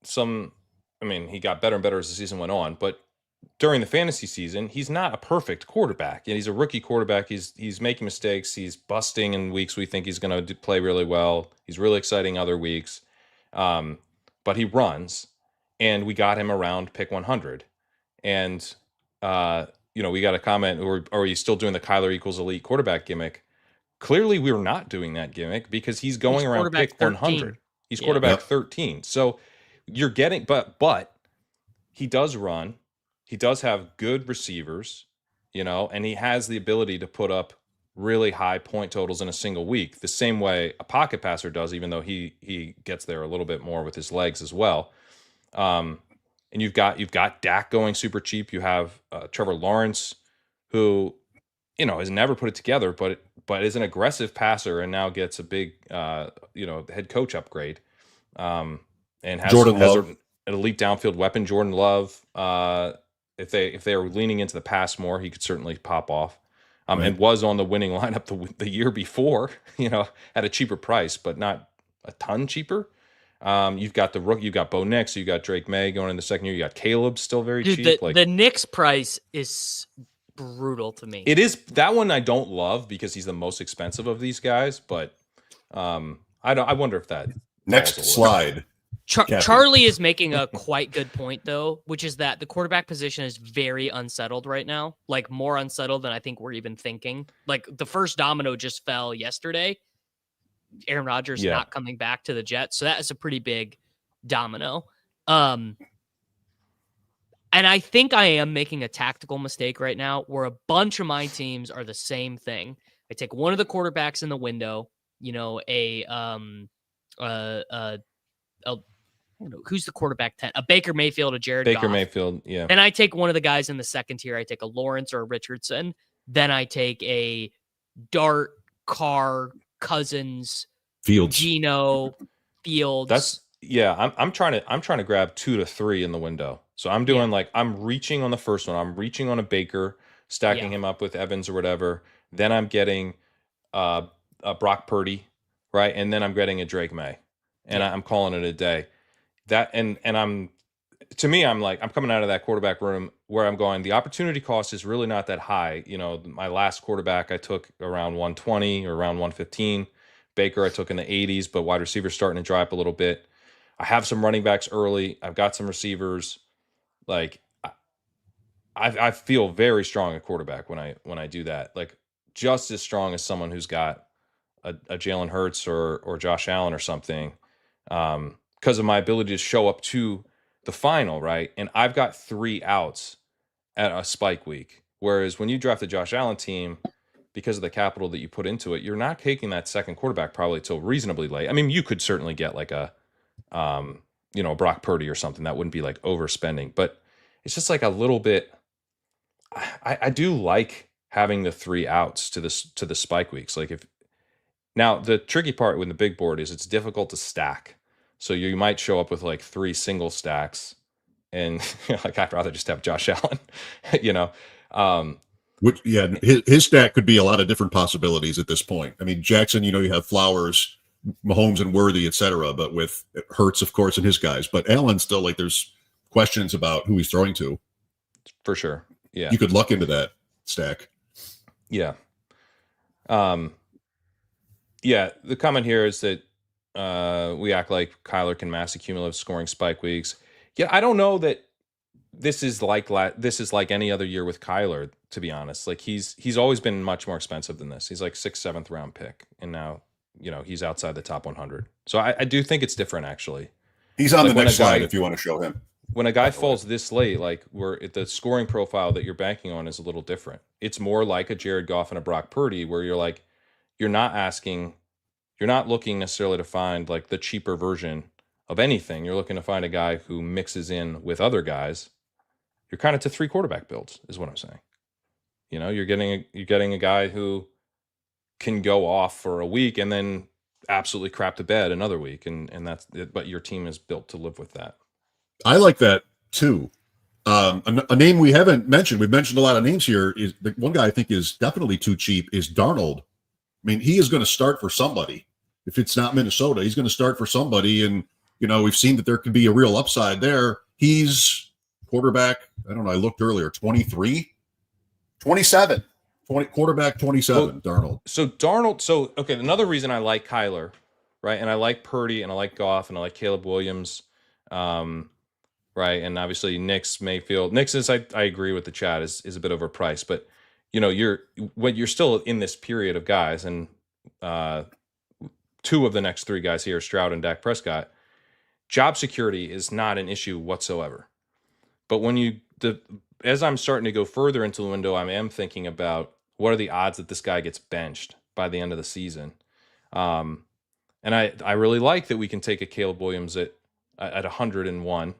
some, I mean, he got better and better as the season went on, but during the fantasy season, he's not a perfect quarterback. And he's a rookie quarterback. He's making mistakes. He's busting in weeks we think he's going to play really well. He's really exciting other weeks. But he runs, and we got him around pick 100. And, we got a comment, or are you still doing the Kyler equals elite quarterback gimmick? Clearly, we're not doing that gimmick because he's going around pick 100. He's quarterback 13. So you're getting, but he does run. He does have good receivers, and he has the ability to put up really high point totals in a single week, the same way a pocket passer does, even though he gets there a little bit more with his legs as well. And you've got Dak going super cheap. You have Trevor Lawrence, who, has never put it together, but is an aggressive passer and now gets a big, head coach upgrade. And has Jordan Love. elite downfield weapon. Jordan Love, if they are leaning into the pass more, he could certainly pop off. Right. And was on the winning lineup the year before, at a cheaper price, but not a ton cheaper. You've got the rookie, you've got Bo Nix, you got Drake May going in the second year, you got Caleb still very cheap. The Nix price is brutal to me. It is. That one I don't love because he's the most expensive of these guys, but I wonder if that next slide. Charlie is making a quite good point, though, which is that the quarterback position is very unsettled right now, like more unsettled than I think we're even thinking. Like the first domino just fell yesterday. Aaron Rodgers not coming back to the Jets, so that is a pretty big domino. And I think I am making a tactical mistake right now where a bunch of my teams are the same thing. I take one of the quarterbacks in the window, who's the quarterback 10? A Baker Mayfield, a Jared Goff. Mayfield, yeah. Then I take one of the guys in the second tier. I take a Lawrence or a Richardson. Then I take a Dart, Carr, Cousins, Fields, Geno, Fields. I'm trying to grab 2 to 3 in the window. So I'm doing I'm reaching on the first one. I'm reaching on a Baker, stacking him up with Evans or whatever. Then I'm getting a Brock Purdy, right? And then I'm getting a Drake May. And I'm calling it a day. That and I'm coming out of that quarterback room where I'm going, the opportunity cost is really not that high. My last quarterback I took around 120 or around 115. Baker I took in the 80s, but wide receivers starting to dry up a little bit. I have some running backs early. I've got some receivers. I feel very strong at quarterback when I do that. Like just as strong as someone who's got a Jalen Hurts or Josh Allen or something. Because of my ability to show up to the final, right? And I've got 3 outs at a spike week. Whereas when you draft a Josh Allen team, because of the capital that you put into it, you're not taking that second quarterback probably till reasonably late. I mean, you could certainly get like a Brock Purdy or something. That wouldn't be like overspending, but it's just like a little bit. I do like having the 3 outs to the spike weeks. Now the tricky part with the big board is it's difficult to stack. So you might show up with like 3 single stacks, and I'd rather just have Josh Allen, Which his stack could be a lot of different possibilities at this point. I mean, Jackson, you have Flowers, Mahomes, and Worthy, etc. But with Hurts, of course, and his guys. But Allen still there's questions about who he's throwing to. For sure, yeah. You could luck into that stack. Yeah. The comment here is that we act like Kyler can mass cumulative scoring spike weeks. Yeah, I don't know that this is like any other year with Kyler, to be honest. Like he's always been much more expensive than this. He's like 6th, 7th round pick, and now he's outside the top 100. So I do think it's different actually. He's on the next slide if you want to show him. When a guy falls this late, the scoring profile that you're banking on is a little different. It's more like a Jared Goff and a Brock Purdy, where you're not looking necessarily to find like the cheaper version of anything. You're looking to find a guy who mixes in with other guys. You're kind of to 3 quarterback builds is what I'm saying. You're getting a guy who can go off for a week and then absolutely crap to bed another week. And that's it, but your team is built to live with that. I like that too. A name we haven't mentioned, we've mentioned a lot of names here, is the one guy I think is definitely too cheap is Darnold. I mean, he is going to start for somebody. If it's not Minnesota, he's going to start for somebody. And, we've seen that there could be a real upside there. He's quarterback, I don't know, I looked earlier, 23? 27. Quarterback 27, Darnold. So okay, another reason I like Kyler, right? And I like Purdy, and I like Goff, and I like Caleb Williams, right? And obviously Nix, Mayfield. Nix is, I agree with the chat, is a bit overpriced, but you're still in this period of guys, and 2 of the next 3 guys here, Stroud and Dak Prescott, job security is not an issue whatsoever. But as I'm starting to go further into the window, I am thinking about what are the odds that this guy gets benched by the end of the season. And I really like that we can take a Caleb Williams at 101,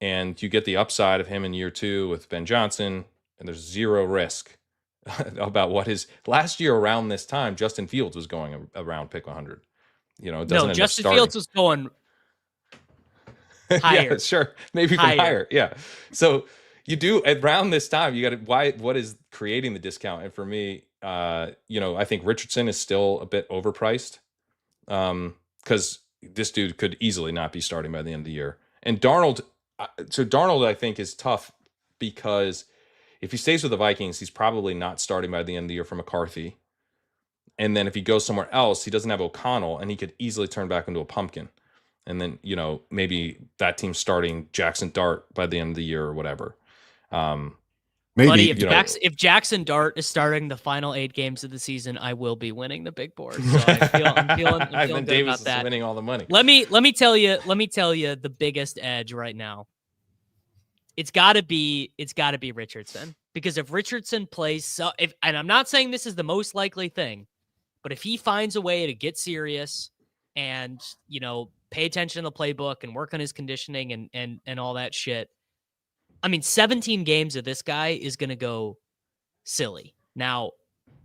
and you get the upside of him in year 2 with Ben Johnson, and there's 0 risk about what his last year around this time. Justin Fields was going around pick 100. It doesn't end up Justin starting. Fields was going. Higher. Yeah, sure. Maybe even higher. Yeah. So you do around this time, you got to, what is creating the discount? And for me, I think Richardson is still a bit overpriced. Because this dude could easily not be starting by the end of the year. And Darnold, I think is tough because if he stays with the Vikings, he's probably not starting by the end of the year for McCarthy. And then if he goes somewhere else, he doesn't have O'Connell, and he could easily turn back into a pumpkin. And then, maybe that team's starting Jackson Dart by the end of the year or whatever. Maybe if Jackson Dart is starting the final 8 games of the season, I will be winning the big board. So I'm feeling good Davis about that. Is winning all the money. Let me tell you the biggest edge right now. It's got to be Richardson, because if Richardson plays, and I'm not saying this is the most likely thing, but if he finds a way to get serious and pay attention to the playbook and work on his conditioning and all that shit. 17 games of this guy is going to go silly. Now,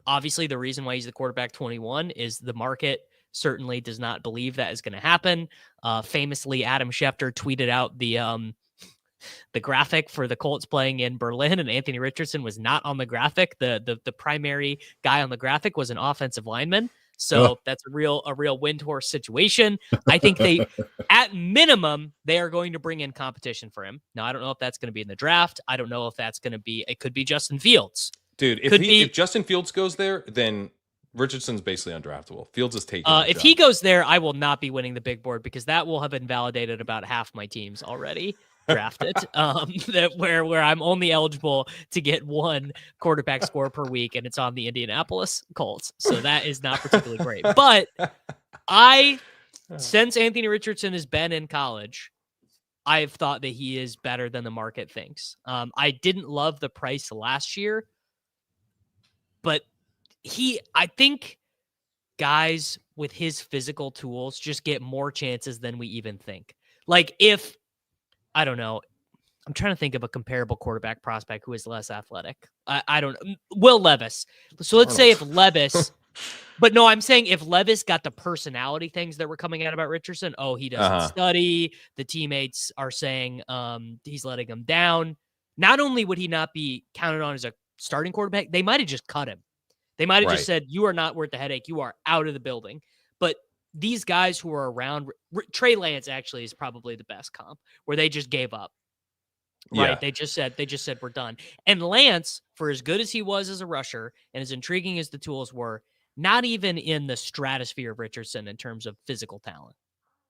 obviously, the reason why he's the quarterback 21 is the market certainly does not believe that is going to happen. Famously, Adam Schefter tweeted out the graphic for the Colts playing in Berlin, and Anthony Richardson was not on the graphic. The primary guy on the graphic was an offensive lineman. So that's a real wind horse situation. I think at minimum, they are going to bring in competition for him. Now, I don't know if that's going to be in the draft. I don't know if that's going to be, it could be Justin Fields. Dude, if Justin Fields goes there, then Richardson's basically undraftable. Fields is taking if he goes there, I will not be winning the big board, because that will have invalidated about half my teams already drafted. Where I'm only eligible to get one quarterback score per week, and it's on the Indianapolis Colts. So that is not particularly great. But since Anthony Richardson has been in college, I've thought that he is better than the market thinks. I didn't love the price last year, but I think guys with his physical tools just get more chances than we even think. Like I don't know. I'm trying to think of a comparable quarterback prospect who is less athletic. I don't know. Will Levis. So let's say if Levis, but no, I'm saying if Levis got the personality things that were coming out about Richardson, he doesn't study. The teammates are saying he's letting them down. Not only would he not be counted on as a starting quarterback, they might have just cut him. They might have just said, you are not worth the headache. You are out of the building. But these guys who are around, Trey Lance actually is probably the best comp, where they just gave up. Right. Yeah. They just said, we're done. And Lance, for as good as he was as a rusher and as intriguing as the tools were, not even in the stratosphere of Richardson in terms of physical talent.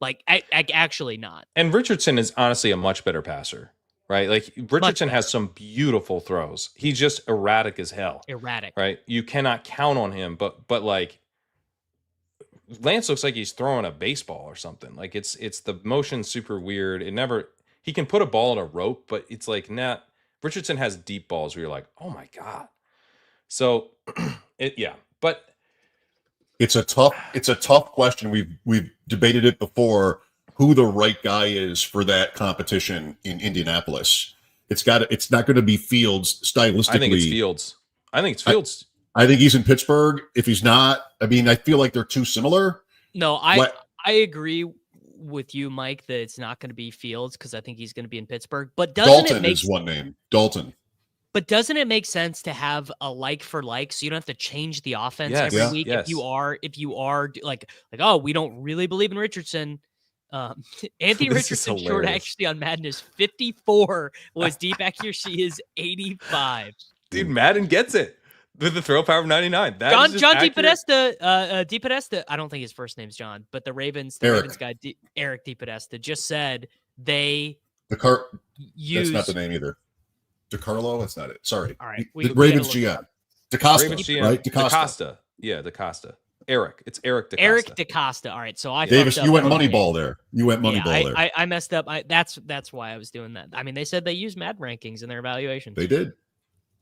Like, I actually not. And Richardson is honestly a much better passer, right? Like, Richardson has some beautiful throws. He's just erratic as hell. Erratic. Right? You cannot count on him, but like, Lance looks like he's throwing a baseball or something. Like, it's the motion super weird. He can put a ball in a rope, but it's like not. Richardson has deep balls where you're like, oh my God. So but it's a tough question. We've debated it before, who the right guy is for that competition in Indianapolis. It's not going to be Fields stylistically. I think it's Fields. I think he's in Pittsburgh. If he's not, I feel like they're too similar. No, I agree with you, Mike, that it's not going to be Fields, because I think he's going to be in Pittsburgh. But Dalton is one name. Dalton. But doesn't it make sense to have a like for like, so you don't have to change the offense every week? Yes. If you are like, oh, we don't really believe in Richardson. Anthony Richardson's short actually on Madden is 54. Was deep accuracy is 85. Dude, Madden gets it. With the throw power of 99. John DePodesta, I don't think his first name's John, but the Ravens guy, Eric DePodesta, just said they use... That's not the name either. DeCarlo? That's not it. Sorry. All right. The Ravens GM. DeCosta, right? DeCosta. Yeah, DeCosta. Eric. It's Eric DeCosta. Eric DeCosta. All right. So Davis, you went Moneyball there. There. I messed up. That's why I was doing that. They said they use Mad rankings in their evaluations. They did.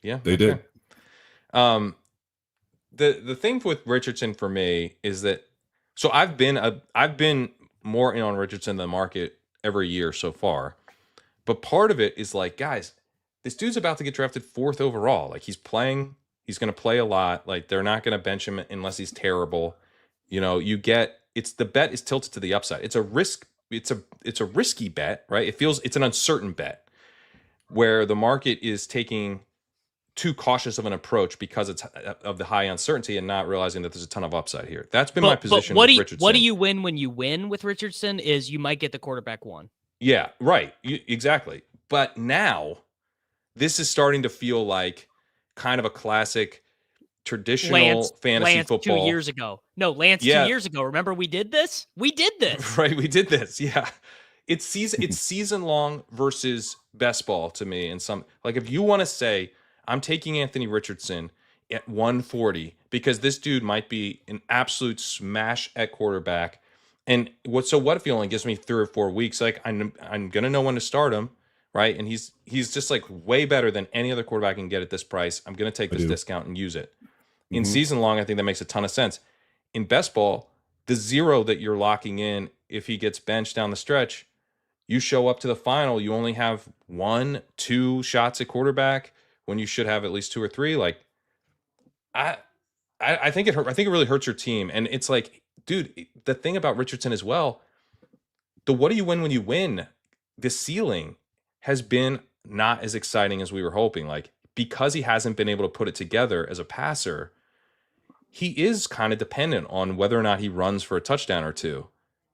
Yeah. They did. The thing with Richardson for me is that, so I've been more in on Richardson than the market every year so far, but part of it is like, guys, this dude's about to get drafted 4th overall. Like, he's going to play a lot. Like, they're not going to bench him unless he's terrible. The bet is tilted to the upside. It's a risk. It's it's a risky bet, right? It's an uncertain bet where the market is taking too cautious of an approach because it's of the high uncertainty and not realizing that there's a ton of upside here. That's been my position with Richardson. What do you win when you win with Richardson is you might get the quarterback one. Yeah, right. Exactly. But now this is starting to feel like kind of a classic traditional fantasy football. 2 years ago. No, Lance 2 years ago. Remember we did this? We did this. Right, we did this. Yeah. It's season long versus best ball to me. And some, like, if you want to say I'm taking Anthony Richardson at 140 because this dude might be an absolute smash at quarterback. And what if he only gives me 3 or 4 weeks? Like I'm gonna know when to start him, right? And he's just like way better than any other quarterback I can get at this price. I'm gonna take this discount and use it. In season long, I think that makes a ton of sense. In best ball, the 0 that you're locking in, if he gets benched down the stretch, you show up to the final, you only have 1-2 shots at quarterback when you should have at least 2 or 3. Like, I think I think it really hurts your team. And it's like, dude, the thing about Richardson as well, the what do you win when you win? The ceiling has been not as exciting as we were hoping. Like, because he hasn't been able to put it together as a passer, he is kind of dependent on whether or not he runs for a touchdown or 2.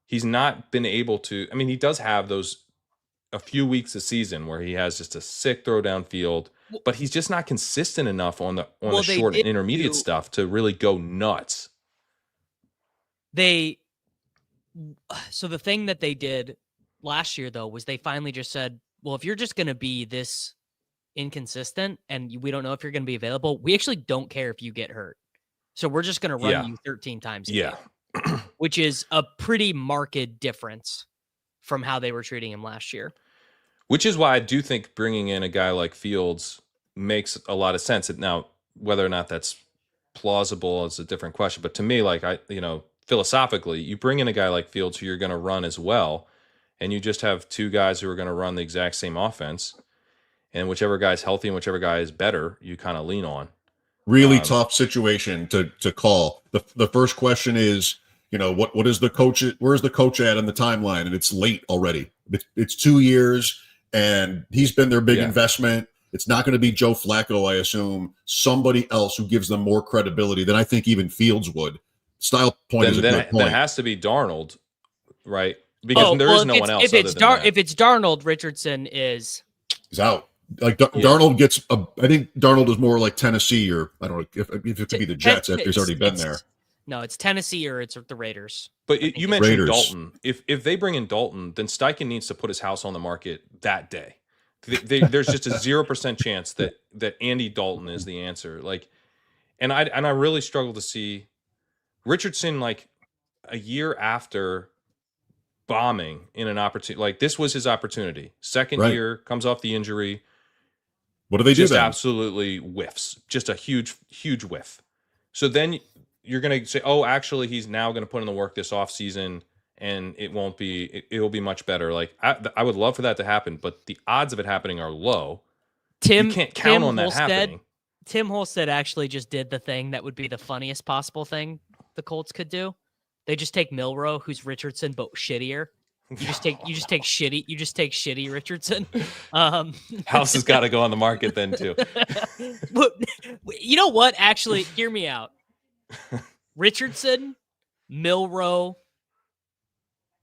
He's not been able to. I mean, he does have a few weeks a season where he has just a sick throw downfield, but he's just not consistent enough on the short and intermediate stuff to really go nuts. So the thing that they did last year, though, was they finally just said, well, if you're just going to be this inconsistent and we don't know if you're going to be available, we actually don't care if you get hurt. So we're just going to run you 13 times a game, which is a pretty marked difference from how they were treating him last year. Which is why I do think bringing in a guy like Fields makes a lot of sense. Now, whether or not that's plausible is a different question. But to me, like, philosophically, you bring in a guy like Fields who you're going to run as well, and you just have 2 guys who are going to run the exact same offense, and whichever guy's healthy and whichever guy is better, you kind of lean on. Really tough situation to call. The first question is, what is the coach? Where's the coach at in the timeline? And it's late already. It's 2 years, and he's been their big investment. It's not going to be Joe Flacco, I assume. Somebody else who gives them more credibility than I think even Fields would. Style point is a good point. That has to be Darnold, right? Because there is no one else. If it's Darnold, Richardson is out. Like Darnold gets I think Darnold is more like Tennessee, or I don't know if it could be the Jets after he's already been there. No, it's Tennessee or it's the Raiders. But you mentioned Dalton. If they bring in Dalton, then Steichen needs to put his house on the market that day. There's just a 0% chance that Andy Dalton is the answer. Like, and I really struggle to see Richardson like a year after bombing in an opportunity. Like, this was his opportunity. Second year, comes off the injury. What do they do then? Absolutely whiffs. Just a huge, huge whiff. So then you're going to say, oh, actually, he's now going to put in the work this offseason, and it will be much better. Like, I would love for that to happen, but the odds of it happening are low. You can't count on that happening. Tim Holstead actually just did the thing that would be the funniest possible thing the Colts could do. They just take Milroe, who's Richardson but shittier. You just take shitty Richardson. House has got to go on the market then too. You know what? Actually, hear me out. Richardson, Milroe,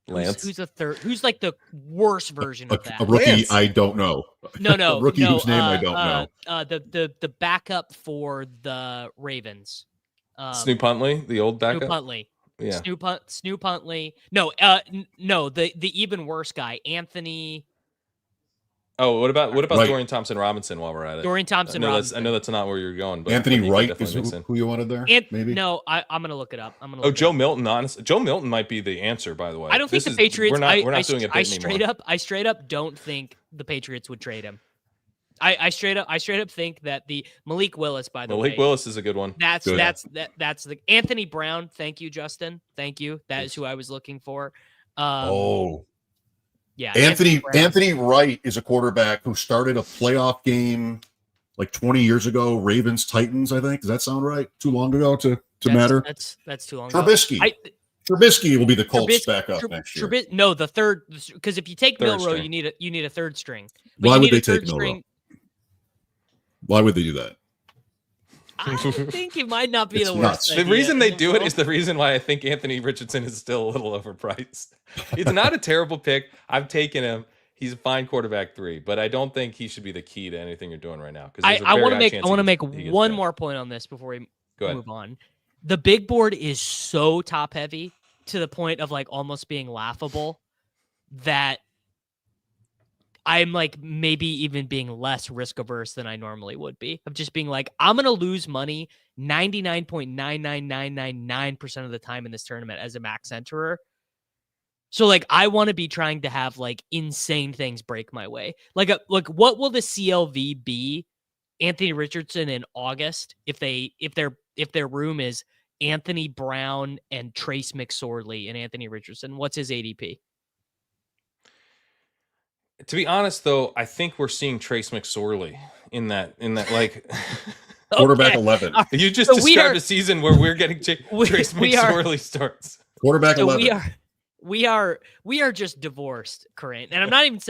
Lance. Who's a third? Who's like the worst version of that? A rookie Lance. I don't know. No, a rookie whose name I don't know. The backup for the Ravens. Snoop Huntley, the old backup. Snoop Huntley. Yeah. Snoop Huntley. No, the even worse guy, Anthony. Oh, what about Dorian Thompson-Robinson while we're at it? Dorian Thompson-Robinson. I know that's not where you're going, but Anthony Wright is who you wanted there? Maybe. No, I'm gonna look it up. Joe Milton. Honestly, Joe Milton might be the answer. By the way, I don't think the Patriots. We're not doing it anymore. I straight up don't think the Patriots would trade him. I straight up think that the Malik Willis, by the way. Malik Willis is a good one. That's the Anthony Brown. Thank you, Justin. Thank you. That is who I was looking for. Yeah. Anthony Wright is a quarterback who started a playoff game like 20 years ago, Ravens Titans, I think. Does that sound right? Too long ago to matter? That's too long Trubisky. ago. Trubisky will be the Colts backup next year. No, the third, because if you take Third Milrow, string. you need a third string. But Why you would need they a third take Milrow? string. Why would they do that? I think it might not be It's the worst. nuts. The reason they do it is the reason why I think Anthony Richardson is still a little overpriced. It's not a terrible pick. I've taken him. He's a fine quarterback 3, but I don't think he should be the key to anything you're doing right now. Because I want to make one more point on this before we move on. The big board is so top heavy to the point of like almost being laughable that I'm like maybe even being less risk averse than I normally would be, of just being like, I'm going to lose money 99.99999% of the time in this tournament as a max enterer. So like, I want to be trying to have like insane things break my way. Like what will the CLV be, Anthony Richardson in August, if their room is Anthony Brown and Trace McSorley and Anthony Richardson? What's his ADP? To be honest, though, I think we're seeing Trace McSorley in that like quarterback 11. You just described a season where we're getting Trace McSorley starts. Quarterback 11. We are just divorced, Corinne. And I'm not even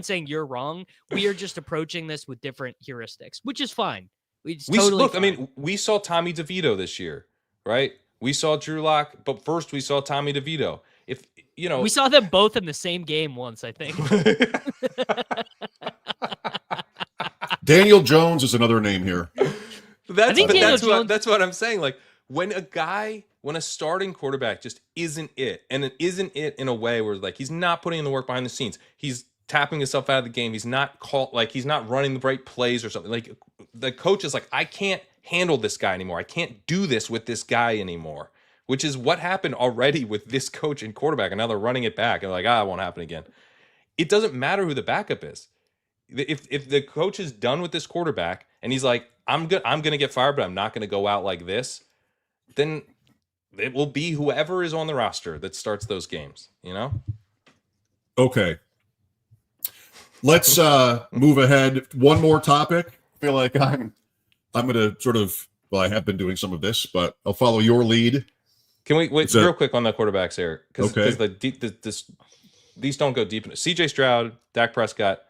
saying you're wrong. We are just approaching this with different heuristics, which is fine. We saw Tommy DeVito this year, right? We saw Drew Lock, but first we saw Tommy DeVito. We saw them both in the same game once, I think. Daniel Jones is another name here. That's what I'm saying. Like when a starting quarterback just isn't it, and it isn't it in a way where like he's not putting in the work behind the scenes. He's tapping himself out of the game. He's not he's not running the right plays or something. Like the coach is like, I can't handle this guy anymore. I can't do this with this guy anymore. Which is what happened already with this coach and quarterback, and now they're running it back and like, it won't happen again. It doesn't matter who the backup is. If the coach is done with this quarterback and he's like, I'm gonna get fired, but I'm not gonna go out like this, then it will be whoever is on the roster that starts those games. Okay. Let's move ahead. One more topic. I feel like I'm gonna sort of. Well, I have been doing some of this, but I'll follow your lead. Can we wait real quick on the quarterbacks here? Because these don't go deep enough. CJ Stroud, Dak Prescott,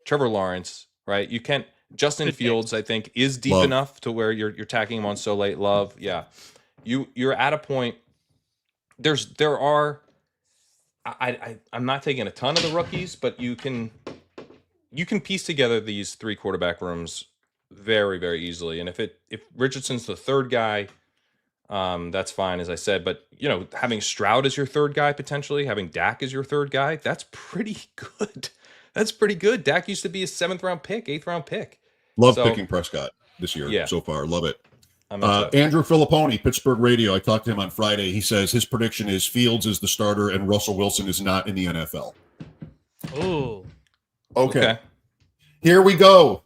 Trevor Lawrence, right? You can't. Justin Fields, I think, is deep enough to where you're tacking him on so late. Love, yeah. You're at a point. I'm not taking a ton of the rookies, but you can piece together these 3 quarterback rooms very, very easily. And if Richardson's the third guy, that's fine, as I said. But having Stroud as your third guy, potentially having Dak as your third guy, that's pretty good. That's pretty good. Dak used to be a 7th round pick, 8th round pick. Love picking Prescott this year so far. Love it. Andrew Filipponi, Pittsburgh Radio. I talked to him on Friday. He says his prediction is Fields is the starter and Russell Wilson is not in the NFL. Ooh. Okay. Here we go.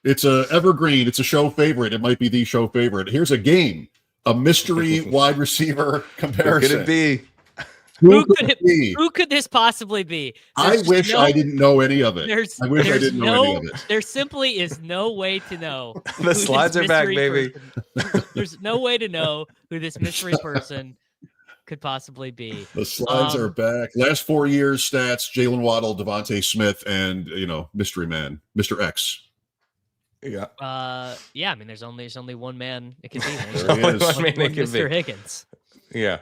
It's a evergreen. It's a show favorite. It might be the show favorite. Here's a game. A mystery wide receiver comparison. Who could it be? Who could this possibly be? I wish I didn't know any of it. I wish I didn't know any of it. There simply is no way to know. The slides are back, baby. There's no way to know who this mystery person could possibly be. The slides are back. Last 4 years stats: Jaylen, Waddle, Devonta Smith, and mystery man, Mr. X. Yeah. I mean, there's only one man it can be. Mr. Higgins. Yeah.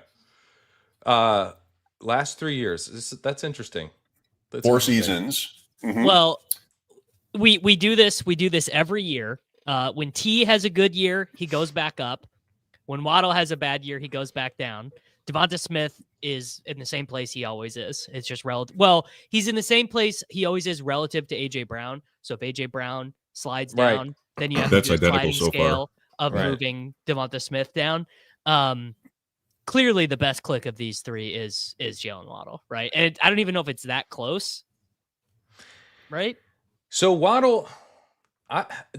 Last 3 years. That's interesting. 4 seasons. Mm-hmm. Well, we do this every year. When T has a good year, he goes back up. When Waddle has a bad year, he goes back down. Devonta Smith is in the same place he always is. It's just relative. Well, he's in the same place he always is relative to AJ Brown. So if AJ Brown slides down, then you have that's to do a identical sliding scale far. Of moving Devonta Smith down. Clearly, the best click of these 3 is Jaylen Waddle, right? And I don't even know if it's that close, right? So Waddle,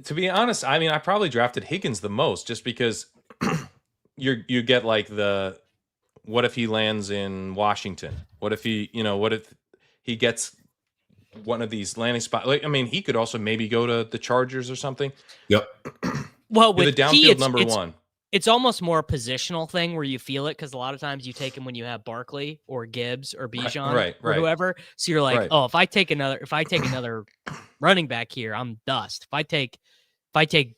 to be honest, I mean, I probably drafted Higgins the most just because you get like the what if he lands in Washington? What if he gets one of these landing spots? Like, I mean, he could also maybe go to the Chargers or something. Yep. Well, with the downfield T, number 1. it's almost more a positional thing where you feel it because a lot of times you take him when you have Barkley or Gibbs or Bijan or whoever. So you're like, oh, if I take another running back here, I'm dust. If I take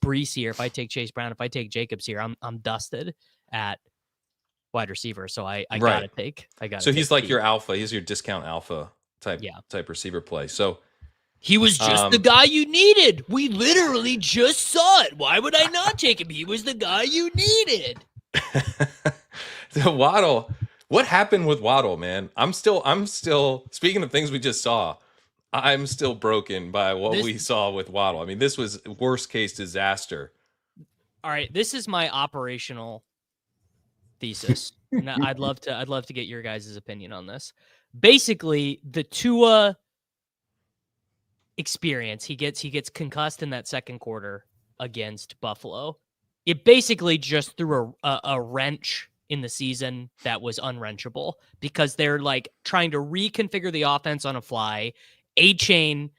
Brees here, if I take Chase Brown, if I take Jacobs here, I'm dusted at wide receiver. So I gotta take. So he's like your alpha. He's your discount alpha type receiver play. So he was just the guy you needed. We literally just saw it. Why would I not take him? He was the guy you needed. The Waddle. What happened with Waddle, man? I'm still speaking of things we just saw. I'm still broken by what we saw with Waddle. I mean, this was worst case disaster. All right, this is my operational thesis. And I'd love to get your guys' opinion on this. Basically, the Tua experience, he gets concussed in that second quarter against Buffalo. It basically just threw a wrench in the season that was unwrenchable because they're like trying to reconfigure the offense on a fly. A-Chain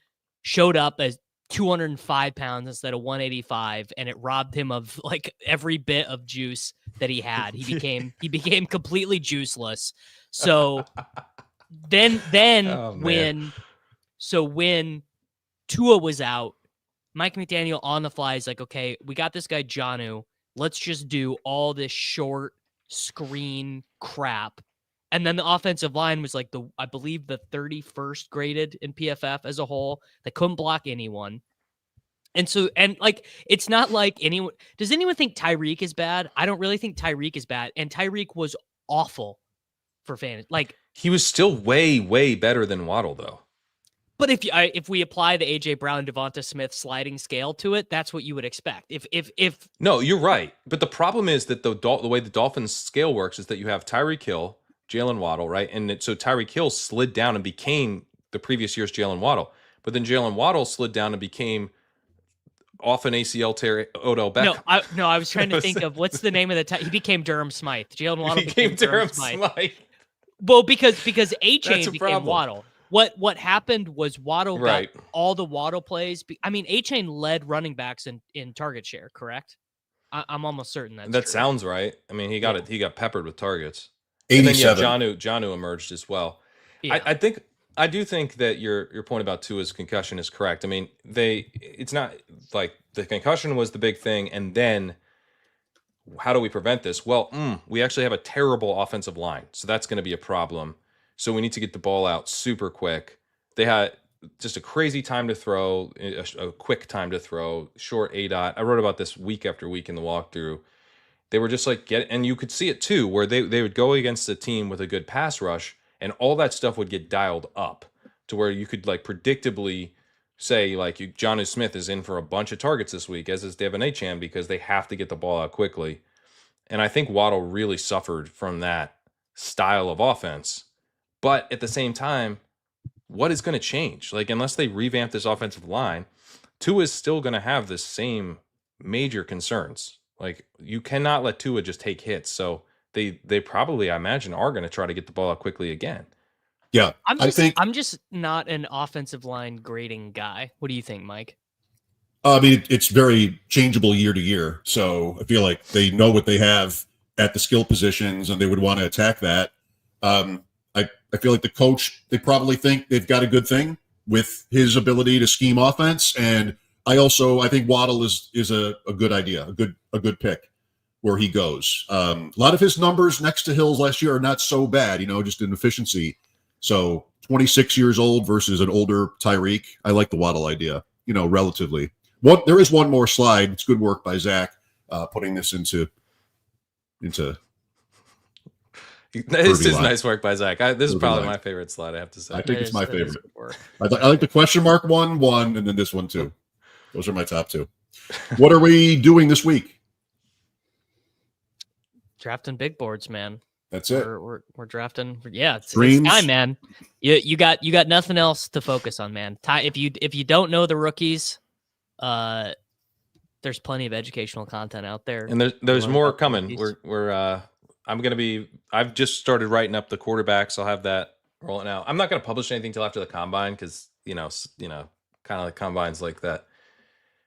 showed up as 205 pounds instead of 185, and it robbed him of like every bit of juice that he had. He became completely juiceless. So then when Tua was out, Mike McDaniel on the fly is like, okay, we got this guy Jonnu. Let's just do all this short screen crap. And then the offensive line was like I believe the 31st graded in PFF as a whole. They couldn't block anyone. And like, it's not like anyone, does anyone think Tyreek is bad? I don't really think Tyreek is bad. And Tyreek was awful for fantasy. Like, he was still way, way better than Waddle though. But if we apply the AJ Brown, Devonta Smith sliding scale to it, that's what you would expect. If no, you're right. But the problem is that the way the Dolphins scale works is that you have Tyreek Hill, Jaylen Waddle, right? And so Tyreek Hill slid down and became the previous year's Jaylen Waddle. But then Jaylen Waddle slid down and became off an ACL tear Odell Beckham. I was trying to think of what's the name of he became Durham Smythe. Jaylen Waddle became Durham Smythe. Well, because A-Chain became Waddle. What happened was Waddle got all the Waddle plays. I mean, A-Chain led running backs in target share, correct? I'm almost certain that true. Sounds right. I mean, he got peppered with targets. 87. And then Jonnu emerged as well. Yeah. I do think that your point about Tua's concussion is correct. I mean, it's not like the concussion was the big thing, and then how do we prevent this? Well, we actually have a terrible offensive line, so that's going to be a problem. So we need to get the ball out super quick. They had just a crazy time to throw, a quick time to throw, short ADOT. I wrote about this week after week in the walkthrough. They were just like and you could see it too, where they would go against a team with a good pass rush, and all that stuff would get dialed up to where you could like predictably say like Jonnu Smith is in for a bunch of targets this week, as is Devon Achane, because they have to get the ball out quickly. And I think Waddle really suffered from that style of offense. But at the same time, what is going to change? Like, unless they revamp this offensive line, Tua is still going to have the same major concerns. Like, you cannot let Tua just take hits. So they probably, I imagine, are going to try to get the ball out quickly again. Yeah, I'm just not an offensive line grading guy. What do you think, Mike? I mean, it's very changeable year to year. So I feel like they know what they have at the skill positions, and they would want to attack that. I feel like the coach, they probably think they've got a good thing with his ability to scheme offense. And I think Waddle is a good idea, a good pick where he goes. A lot of his numbers next to Hill's last year are not so bad, just in efficiency. So 26 years old versus an older Tyreek. I like the Waddle idea, relatively. There is one more slide. It's good work by Zach putting this into This is nice work by Zach. This is probably my favorite slide, I have to say. I think it's my favorite. I like the question mark one, and then this one too. Those are my top two. What are we doing this week? Drafting big boards, man. That's it. We're drafting. Yeah, it's time, man. You got nothing else to focus on, man. If you don't know the rookies, there's plenty of educational content out there, and there's more coming. I've just started writing up the quarterbacks. I'll have that rolling out. I'm not going to publish anything till after the combine because, kind of like combine's like that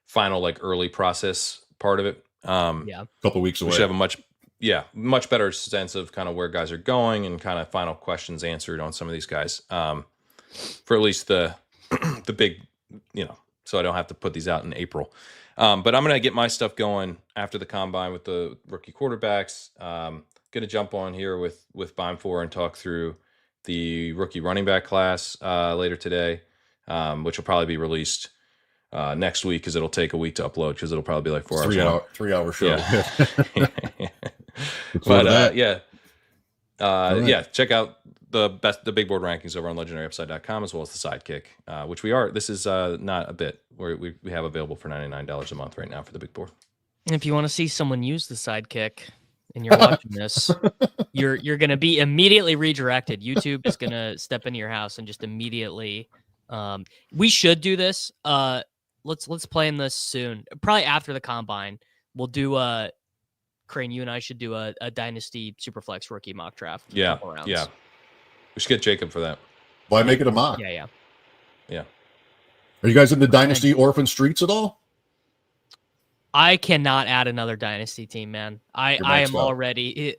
final, like early process part of it. A couple weeks away. We should have a much better sense of kind of where guys are going and kind of final questions answered on some of these guys. For at least the big, so I don't have to put these out in April. But I'm going to get my stuff going after the combine with the rookie quarterbacks. Going to jump on here with Beimfohr and talk through the rookie running back class later today, which will probably be released next week because it'll take a week to upload because it'll probably be like 4 hours. 3 hour show. Yeah. But check out the big board rankings over on legendaryupside.com as well as the Sidekick, which this is not a bit where we have available for $99 a month right now for the big board. And if you want to see someone use the Sidekick and you're watching this, you're going to be immediately redirected. YouTube is going to step into your house and just immediately. We should do this. Let's plan this soon. Probably after the combine, we'll do Crane. You and I should do a Dynasty Superflex rookie mock draft. Yeah. We should get Jacob for that. Why make it a mock? Yeah. Are you guys in the Dynasty Orphan Streets at all? I cannot add another Dynasty team, man. I am already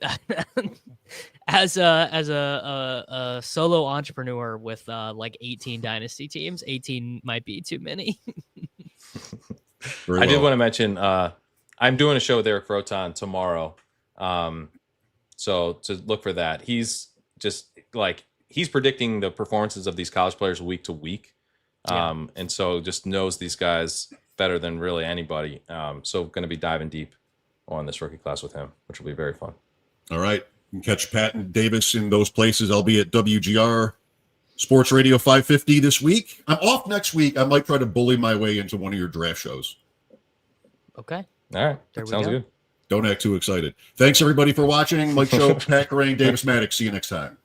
as a solo entrepreneur with like 18 Dynasty teams. 18 might be too many. I did want to mention I'm doing a show with Eric Rotan tomorrow, so to look for that. He's just he's predicting the performances of these college players week to week, and so just knows these guys better than really anybody. So going to be diving deep on this rookie class with him, which will be very fun. All right. You can catch Pat and Davis in those places. I'll be at WGR Sports Radio 550 this week. I'm off next week. I might try to bully my way into one of your draft shows. Okay. All right. Sounds good. Don't act too excited. Thanks, everybody, for watching. Mike Show, Pat Crane, Davis Maddox. See you next time.